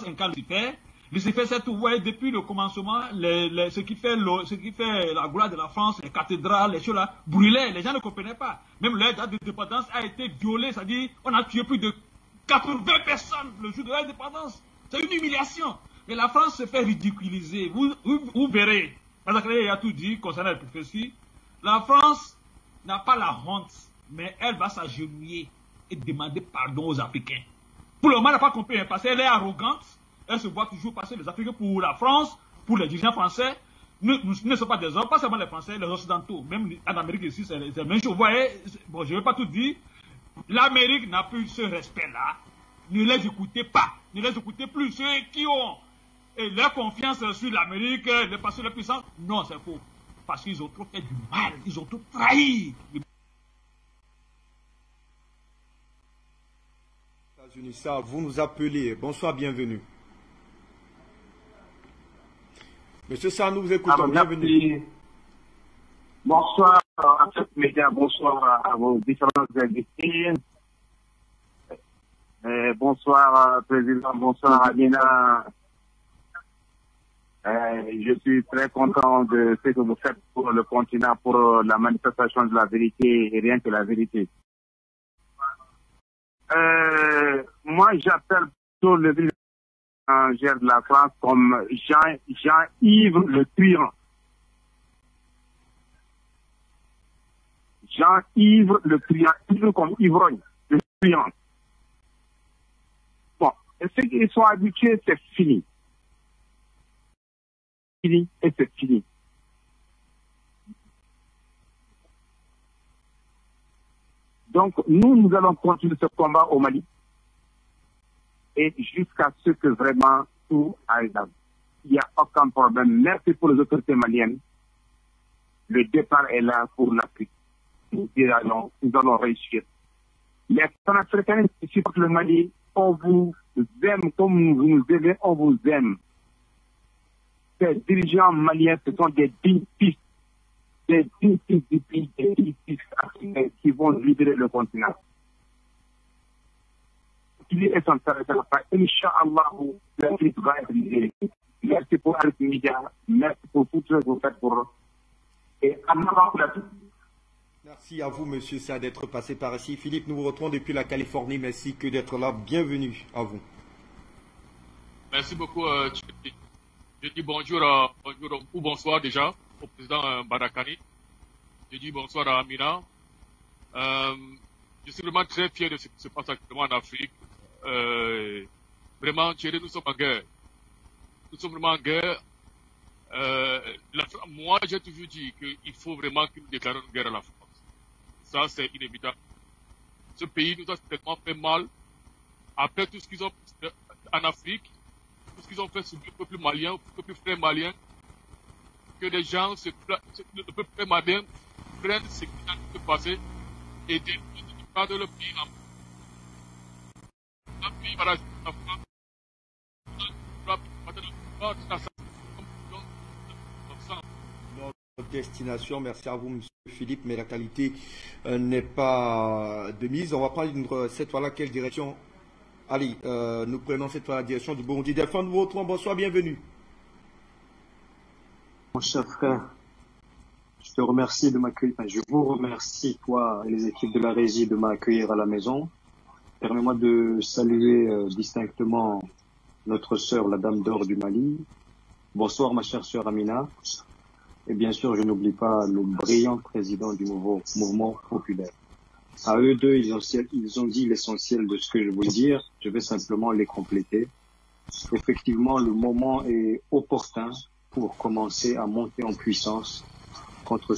incarne Lucifer. Lucifer, c'est tout. Vous voyez, depuis le commencement, ce qui fait la gloire de la France, les cathédrales, les choses-là, brûlaient. Les gens ne comprenaient pas. Même leur date de dépendance a été violée. C'est-à-dire, on a tué plus de 80 personnes le jour de leur indépendance. C'est une humiliation. Mais la France se fait ridiculiser. Vous verrez. Badakani a tout dit concernant les prophéties. La France n'a pas la honte, mais elle va s'agenouiller et demander pardon aux Africains. Pour le moment, elle n'a pas compris, parce qu'elle est arrogante. Elle se voit toujours passer les Africains pour la France, pour les dirigeants français. Nous ne sommes pas des hommes, pas seulement les Français, les Occidentaux. Même en Amérique ici, c'est la même chose. Vous voyez, bon, je ne vais pas tout dire. L'Amérique n'a plus ce respect-là. Ne les écoutez pas. Ne les écoutez plus. Ceux qui ont leur confiance sur l'Amérique, parce que la puissance, non, c'est faux. Parce qu'ils ont trop fait du mal. Ils ont tout trahi. Ça, vous nous appelez. Bonsoir, bienvenue. Monsieur Sarr, nous vous écoutons. Bienvenue. Bonsoir à tous les médias, bonsoir à vos différents invités. Bonsoir, Président, bonsoir, Amina. Je suis très content de ce que vous faites pour le continent, pour la manifestation de la vérité et rien que la vérité. Moi, j'appelle plutôt le ministre de la France comme Jean-Yves Le Truand. Jean-Yves Le Truand, toujours comme ivrogne, le truand. Bon, et ceux qui sont habitués, c'est fini. Fini et c'est fini. Donc, nous allons continuer ce combat au Mali. Et jusqu'à ce que vraiment tout aille là. Il n'y a aucun problème. Merci pour les autorités maliennes. Le départ est là pour l'Afrique. Nous allons réussir. Les Panafricains qui supportent le Mali, on vous aime comme vous nous aimez, on vous aime. Ces dirigeants maliens, ce sont des dignes fils. Des dignes fils du pays, des dignes fils africains qui vont libérer le continent. Il est essentiel, Inch'Allah, l'Afrique va être libérée. Merci pour Alpha Media, merci pour tout ce que vous faites pour eux. Et en avant pour la vie. Merci à vous, monsieur Sarr, d'être passé par ici. Philippe, nous vous retrouvons depuis la Californie. Merci que d'être là. Bienvenue à vous. Merci beaucoup. Je dis bonjour ou bonsoir déjà au président Badakani. Je dis bonsoir à Amina. Je suis vraiment très fier de ce qui se passe actuellement en Afrique. vraiment, Thierry, nous sommes en guerre. Nous sommes vraiment en guerre. Moi, j'ai toujours dit qu'il faut vraiment que nous déclarions une guerre à la France. Ça, c'est inévitable. Ce pays nous a tellement fait mal. Après tout ce qu'ils ont fait en Afrique, tout ce qu'ils ont fait sur le peuple malien, le peuple frère malien, que les gens, le peuple frère malien, prennent ce qui vient de se passer et de le pays en un pays par la France. Notre destination, merci à vous, M. Philippe, mais la qualité n'est pas de mise. On va prendre cette fois-là quelle direction? Allez, nous prenons cette fois la direction du Burundi. Delphin, bonsoir, bienvenue. Mon cher frère, je te remercie de m'accueillir. Enfin, je vous remercie, toi et les équipes de la régie, de m'accueillir à la maison. Permets-moi de saluer distinctement notre sœur, la Dame d'Or du Mali. Bonsoir, ma chère sœur Amina. Et bien sûr, je n'oublie pas le brillant président du nouveau mouvement populaire. À eux deux, ils ont dit l'essentiel de ce que je voulais dire. Je vais simplement les compléter. Effectivement, le moment est opportun pour commencer à monter en puissance contre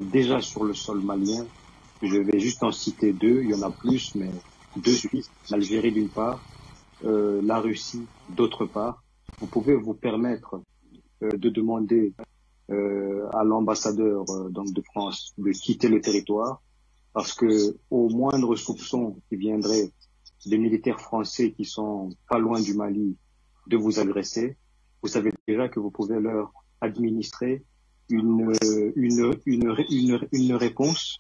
déjà sur le sol malien. Je vais juste en citer deux, il y en a plus, mais deux suffisent. L'Algérie d'une part, la Russie d'autre part. Vous pouvez vous permettre de demander à l'ambassadeur donc de France de quitter le territoire, parce que au moindre soupçon qui viendrait des militaires français qui sont pas loin du Mali de vous agresser, vous savez déjà que vous pouvez leur administrer une réponse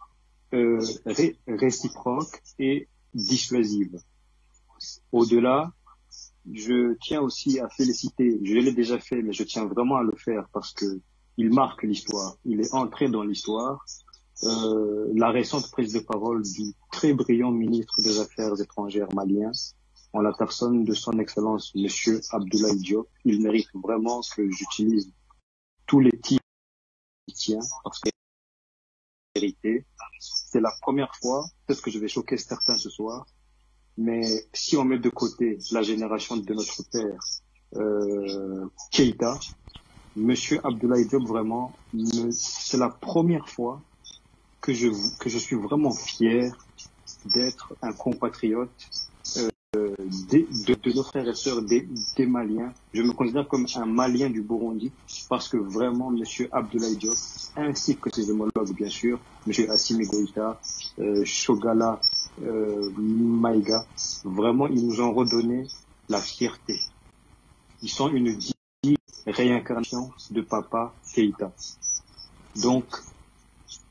réciproque et dissuasive. Au-delà, je tiens aussi à féliciter, je l'ai déjà fait, mais je tiens vraiment à le faire parce que il marque l'histoire, il est entré dans l'histoire. La récente prise de parole du très brillant ministre des Affaires étrangères malien, en la personne de son Excellence Monsieur Abdoulaye Diop, il mérite vraiment que j'utilise tous les titres qu'il tient, parce que vérité, c'est la première fois, peut-être que je vais choquer certains ce soir, mais si on met de côté la génération de notre père Keïta, Monsieur Abdoulaye Diop, vraiment, c'est la première fois que je suis vraiment fier d'être un compatriote de nos frères et sœurs des Maliens. Je me considère comme un Malien du Burundi parce que vraiment Monsieur Abdoulaye Diop, ainsi que ses homologues bien sûr, Monsieur Assimi Goïta, Shogala Maïga, vraiment ils nous ont redonné la fierté. Ils sont une réincarnation de Papa Keïta. Donc,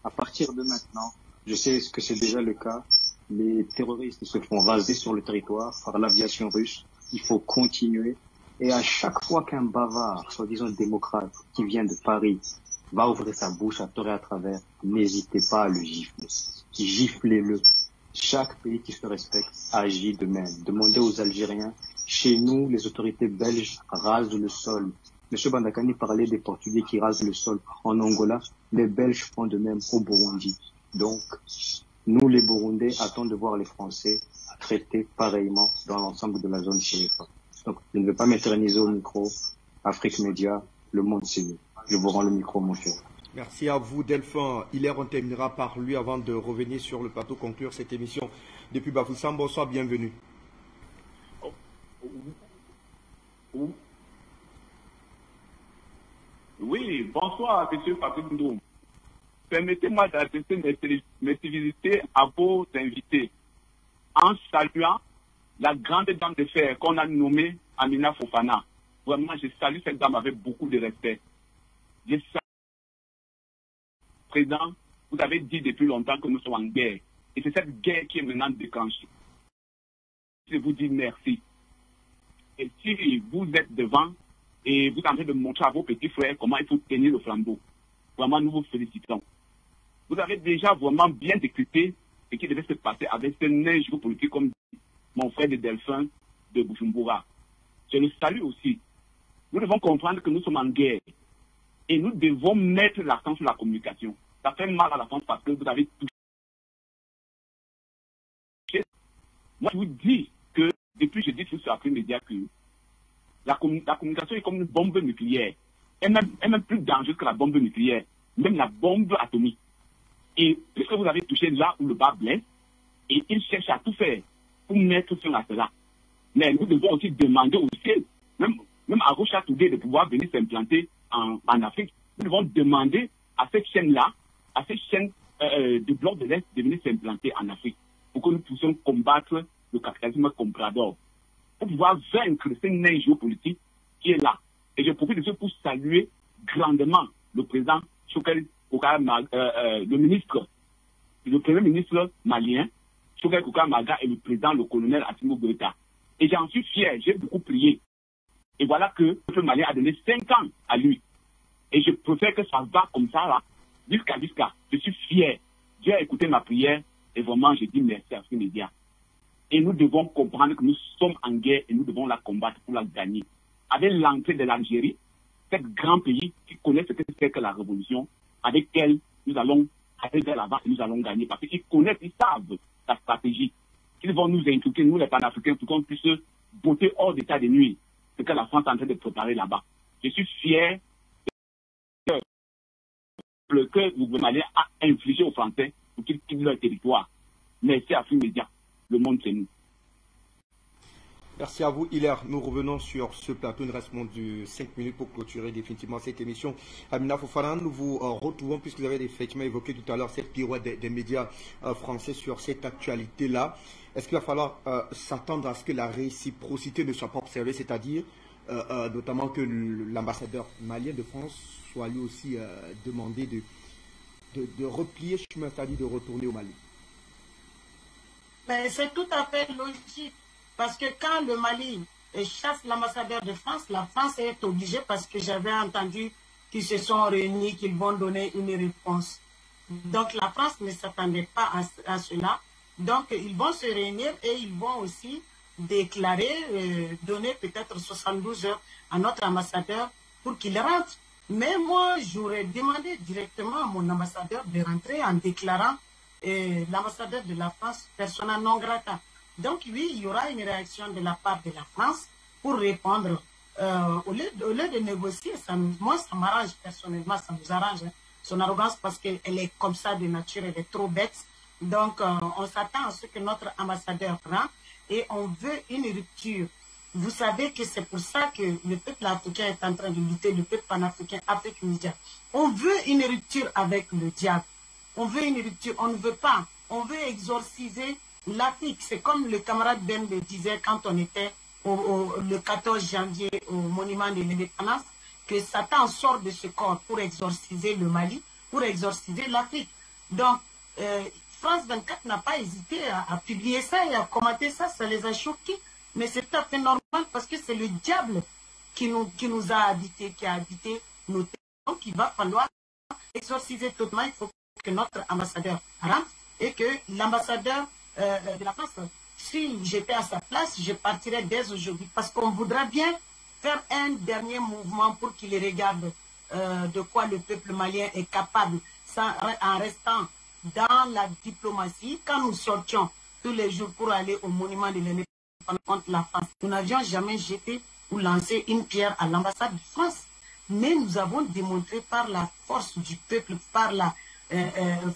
à partir de maintenant, je sais que c'est déjà le cas, les terroristes se font raser sur le territoire par l'aviation russe. Il faut continuer. Et à chaque fois qu'un bavard, soi-disant démocrate, qui vient de Paris, va ouvrir sa bouche à tort et à travers, n'hésitez pas à le gifler. Giflez-le. Chaque pays qui se respecte agit de même. Demandez aux Algériens. Chez nous, les autorités belges rasent le sol. Monsieur Bandakani parlait des Portugais qui rasent le sol en Angola. Les Belges font de même au Burundi. Donc, nous, les Burundais, attendons de voir les Français traités pareillement dans l'ensemble de la zone CFA. Donc, je ne vais pas m'éterniser au micro. Afrique Média, le monde c'est nous. Je vous rends le micro, mon cher. Merci à vous, Delphin. Hilaire, on terminera par lui avant de revenir sur le plateau, conclure cette émission. Depuis Bafoussam, bonsoir, bienvenue. Oui, bonsoir, monsieur Patrick Ndoum. Permettez-moi d'adresser mes civilités à vos invités en saluant la grande dame de fer qu'on a nommée Amina Fofana. Vraiment, je salue cette dame avec beaucoup de respect. Je salue le président, vous avez dit depuis longtemps que nous sommes en guerre. Et c'est cette guerre qui est maintenant déclenchée. Je vous dis merci. Et si vous êtes devant et vous êtes en train de montrer à vos petits frères comment il faut tenir le flambeau, vraiment nous vous félicitons. Vous avez déjà vraiment bien décrypté ce qui devait se passer avec ce neige politique comme dit mon frère de Delphin de Bujumbura. Je le salue aussi. Nous devons comprendre que nous sommes en guerre. Et nous devons mettre l'accent sur la communication. Ça fait mal à la France parce que vous avez touché. Moi, je vous dis que, depuis que je dis tout sur Afrique Média, que la communication est comme une bombe nucléaire. Elle est même plus dangereuse que la bombe nucléaire, même la bombe atomique. Et puisque vous avez touché là où le bas blesse, et ils cherchent à tout faire pour mettre fin à cela. Mais nous devons aussi demander au ciel, même à Rocha Toudé, de pouvoir venir s'implanter en Afrique. Nous devons demander à cette chaîne-là, à cette chaîne de bloc de l'Est, de venir s'implanter en Afrique, pour que nous puissions combattre le capitalisme comprador, pour pouvoir vaincre ce nain géopolitique qui est là. Et je profite de ce pour saluer grandement le président Choguel Kokala, le premier ministre malien, Choguel Kokala Maga, et le président, le colonel Assimi Goïta. Et j'en suis fier, j'ai beaucoup prié. Et voilà que le peuple malien a donné 5 ans à lui. Et je préfère que ça va comme ça, là, jusqu'à. Je suis fier. Dieu a écouté ma prière, et vraiment, je dis merci à ce média. Et nous devons comprendre que nous sommes en guerre et nous devons la combattre pour la gagner. Avec l'entrée de l'Algérie, cet grand pays qui connaît ce que c'est que la révolution, avec elle, nous allons aller vers l'avant et nous allons gagner. Parce qu'ils connaissent, ils savent la stratégie. Ils vont nous inculquer, nous les panafricains, pour qu'on puisse botter hors d'état de nuit ce que la France est en train de préparer là-bas. Je suis fier que le gouvernement malien a infligé aux Français pour qu'ils quittent leur territoire. Merci à Afrique Média. Le monde, c'est nous. Merci à vous, Hilaire. Nous revenons sur ce plateau. Il nous reste moins de 5 minutes pour clôturer définitivement cette émission. Amina Fofana, nous vous retrouvons, puisque vous avez effectivement évoqué tout à l'heure cette pirouette des médias français sur cette actualité-là. Est-ce qu'il va falloir s'attendre à ce que la réciprocité ne soit pas observée, c'est-à-dire notamment que l'ambassadeur malien de France soit lui aussi demandé de replier chemin, c'est-à-dire de retourner au Mali? C'est tout à fait logique, parce que quand le Mali chasse l'ambassadeur de France, la France est obligée, parce que j'avais entendu qu'ils se sont réunis, qu'ils vont donner une réponse. Donc la France ne s'attendait pas à cela. Donc ils vont se réunir et ils vont aussi déclarer, donner peut-être 72 heures à notre ambassadeur pour qu'il rentre. Mais moi, j'aurais demandé directement à mon ambassadeur de rentrer en déclarant l'ambassadeur de la France persona non grata. Donc oui, il y aura une réaction de la part de la France pour répondre. Au lieu de négocier, moi ça m'arrange personnellement, ça nous arrange. Hein, son arrogance, parce qu'elle est comme ça de nature, elle est trop bête. Donc on s'attend à ce que notre ambassadeur rentre et on veut une rupture. Vous savez que c'est pour ça que le peuple africain est en train de lutter, le peuple panafricain, Afrique Média. On veut une rupture avec le diable. On veut une rupture, on ne veut pas. On veut exorciser l'Afrique. C'est comme le camarade Ben le disait quand on était le 14 janvier au monument de l'indépendance, que Satan sort de ce corps pour exorciser le Mali, pour exorciser l'Afrique. Donc, France 24 n'a pas hésité à publier ça et à commenter ça, ça les a choqués. Mais c'est tout à fait normal parce que c'est le diable qui nous a habité, qui a habité nos terres. Donc, il va falloir exorciser totalement. Il faut que notre ambassadeur rentre et que l'ambassadeur de la France, si j'étais à sa place, je partirais dès aujourd'hui parce qu'on voudra bien faire un dernier mouvement pour qu'il regarde de quoi le peuple malien est capable, en restant dans la diplomatie. Quand nous sortions tous les jours pour aller au monument de l'indépendance contre la France, nous n'avions jamais jeté ou lancé une pierre à l'ambassade de France. Mais nous avons démontré par la force du peuple, par la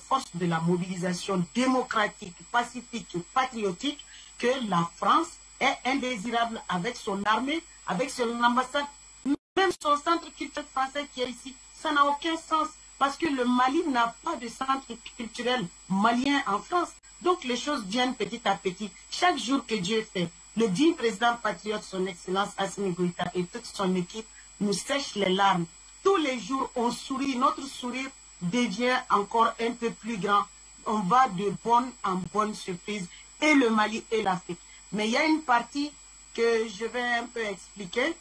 force de la mobilisation démocratique, pacifique, patriotique, que la France est indésirable avec son armée, avec son ambassade, même son centre culturel français qui est ici. Ça n'a aucun sens parce que le Mali n'a pas de centre culturel malien en France. Donc les choses viennent petit à petit. Chaque jour que Dieu fait, le digne président patriote, son excellence Assimi Goïta et toute son équipe nous sèchent les larmes. Tous les jours, on sourit, notre sourire devient encore un peu plus grand. On va de bonne en bonne surprise, et le Mali et l'Afrique. Mais il y a une partie que je vais un peu expliquer,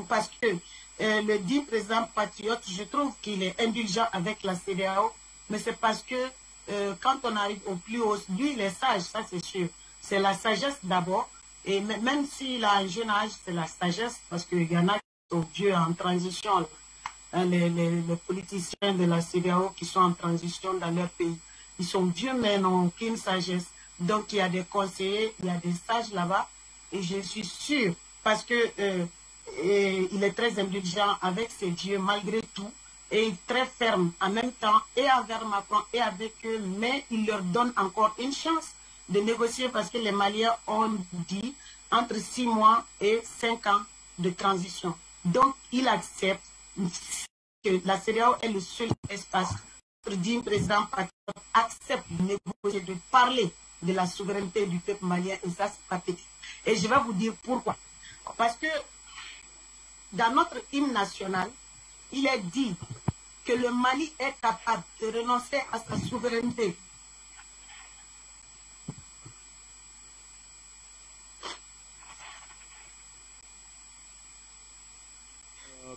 parce que le dit président patriote, je trouve qu'il est indulgent avec la CEDEAO, mais c'est parce que quand on arrive au plus haut, lui il est sage, ça c'est sûr. C'est la sagesse d'abord, et même s'il a un jeune âge, c'est la sagesse, parce qu'il y en a qui sont vieux en transition. les politiciens de la CEDEAO qui sont en transition dans leur pays. Ils sont vieux mais n'ont aucune sagesse. Donc il y a des conseillers, il y a des sages là-bas. Et je suis sûre, parce que il est très indulgent avec ses dieux malgré tout. Et très ferme en même temps, et envers Macron et avec eux, mais il leur donne encore une chance de négocier parce que les Maliens ont dit entre 6 mois et 5 ans de transition. Donc, il accepte que la CEDEAO est le seul espace où le président patriote accepte de négocier, de parler de la souveraineté du peuple malien, et ça, c'est pathétique. Et je vais vous dire pourquoi. Parce que dans notre hymne national, il est dit que le Mali est capable de renoncer à sa souveraineté.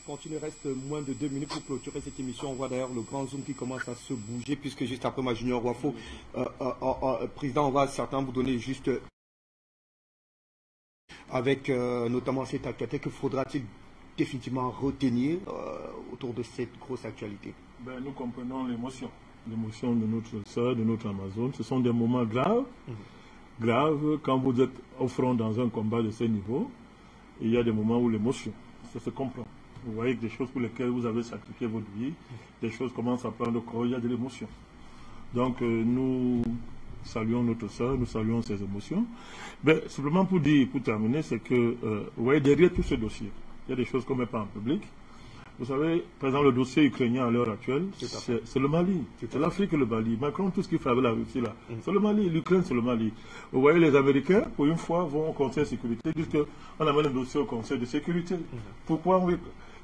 Quand il reste moins de 2 minutes pour clôturer cette émission, on voit d'ailleurs le grand zoom qui commence à se bouger, puisque juste après ma Junior Wafo, président, on va certains vous donner juste avec notamment cette actualité, que faudra-t-il définitivement retenir autour de cette grosse actualité? Nous comprenons l'émotion de notre sœur, de notre Amazone. Ce sont des moments graves, graves. Quand vous êtes au front dans un combat de ce niveau, il y a des moments où l'émotion, ça se comprend. Vous voyez que des choses pour lesquelles vous avez sacrifié votre vie, des choses commencent à prendre corps, il y a de l'émotion. Donc nous saluons notre sœur, nous saluons ses émotions. Simplement pour dire, pour terminer, c'est que vous voyez, derrière tout ce dossier, il y a des choses qu'on ne met pas en public. Vous savez, par exemple, le dossier ukrainien à l'heure actuelle, c'est le Mali. C'est l'Afrique et le Mali. Macron, tout ce qu'il fait avec la Russie là, c'est le Mali. L'Ukraine, c'est le Mali. Vous voyez, les Américains, pour une fois, vont au Conseil de sécurité, disent qu'on amène un dossier au Conseil de sécurité. Pourquoi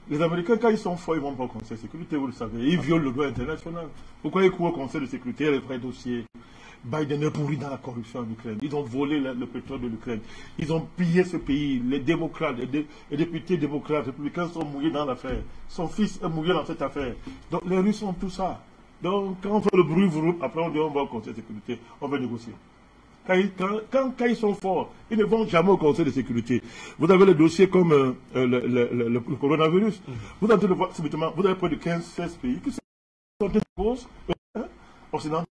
les Américains, quand ils sont forts, ils ne vont pas au Conseil de sécurité, vous le savez. Ils violent le droit international. Pourquoi ils courent au Conseil de sécurité? Il y a les vrais dossiers. Biden est pourri dans la corruption en Ukraine. Ils ont volé le pétrole de l'Ukraine. Ils ont pillé ce pays. Les démocrates, les députés démocrates, républicains sont mouillés dans l'affaire. Son fils est mouillé dans cette affaire. Donc les Russes ont tout ça. Donc quand on fait le bruit, après on dit on va au Conseil de sécurité, on va négocier. Quand ils sont forts, ils ne vont jamais au Conseil de sécurité. Vous avez le dossier comme le coronavirus. Vous avez voir subitement, vous avez près de 15-16 pays qui sont en cause occidentaux.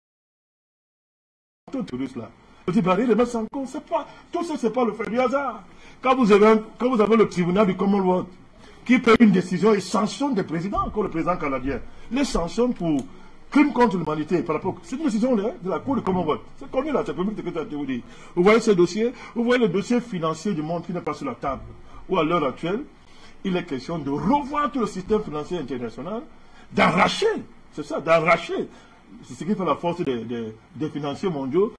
Là. Petit baril, les mettre en compte, c'est pas, tout ça, c'est pas le fait du hasard. Quand vous avez le tribunal du Commonwealth qui prend une décision et sanctionne des présidents, comme le président canadien, les sanctionne pour crime contre l'humanité, par rapport, c'est une décision de la Cour du Commonwealth. C'est connu là, c'est public de vous dire. Vous voyez ces dossiers, vous voyez le dossier financier du monde qui n'est pas sur la table, où à l'heure actuelle, il est question de revoir tout le système financier international, d'arracher, c'est ça, d'arracher. C'est ce qui fait la force des financiers mondiaux.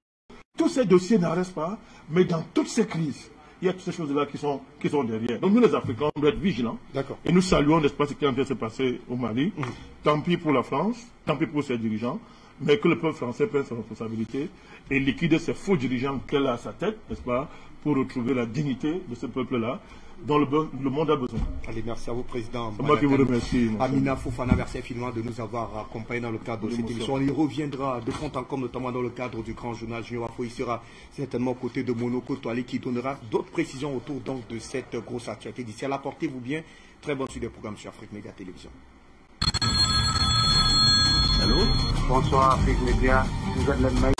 Tous ces dossiers n'arrêtent pas, mais dans toutes ces crises, il y a toutes ces choses-là qui sont derrière. Donc nous, les Africains, on doit être vigilants. Et nous saluons l'espace qui est en train de se passer au Mali. Tant pis pour la France, tant pis pour ses dirigeants, mais que le peuple français prenne sa responsabilité et liquider ces faux dirigeants qu'elle a à sa tête, n'est-ce pas, pour retrouver la dignité de ce peuple-là, dont le monde a besoin. Allez, merci à vous, Président. C'est moi qui vous remercie. Amina Fofana, merci infiniment de nous avoir accompagnés dans le cadre de cette émission. On y reviendra de fond en comble, notamment dans le cadre du grand journal Junior Wafo. Il sera certainement aux côtés de Monoko Toali qui donnera d'autres précisions autour donc de cette grosse actualité. D'ici là, portez-vous bien. Très bonne suite des programmes sur Afrique Média Télévision. Allô? Bonsoir Afrique Média. Vous êtes le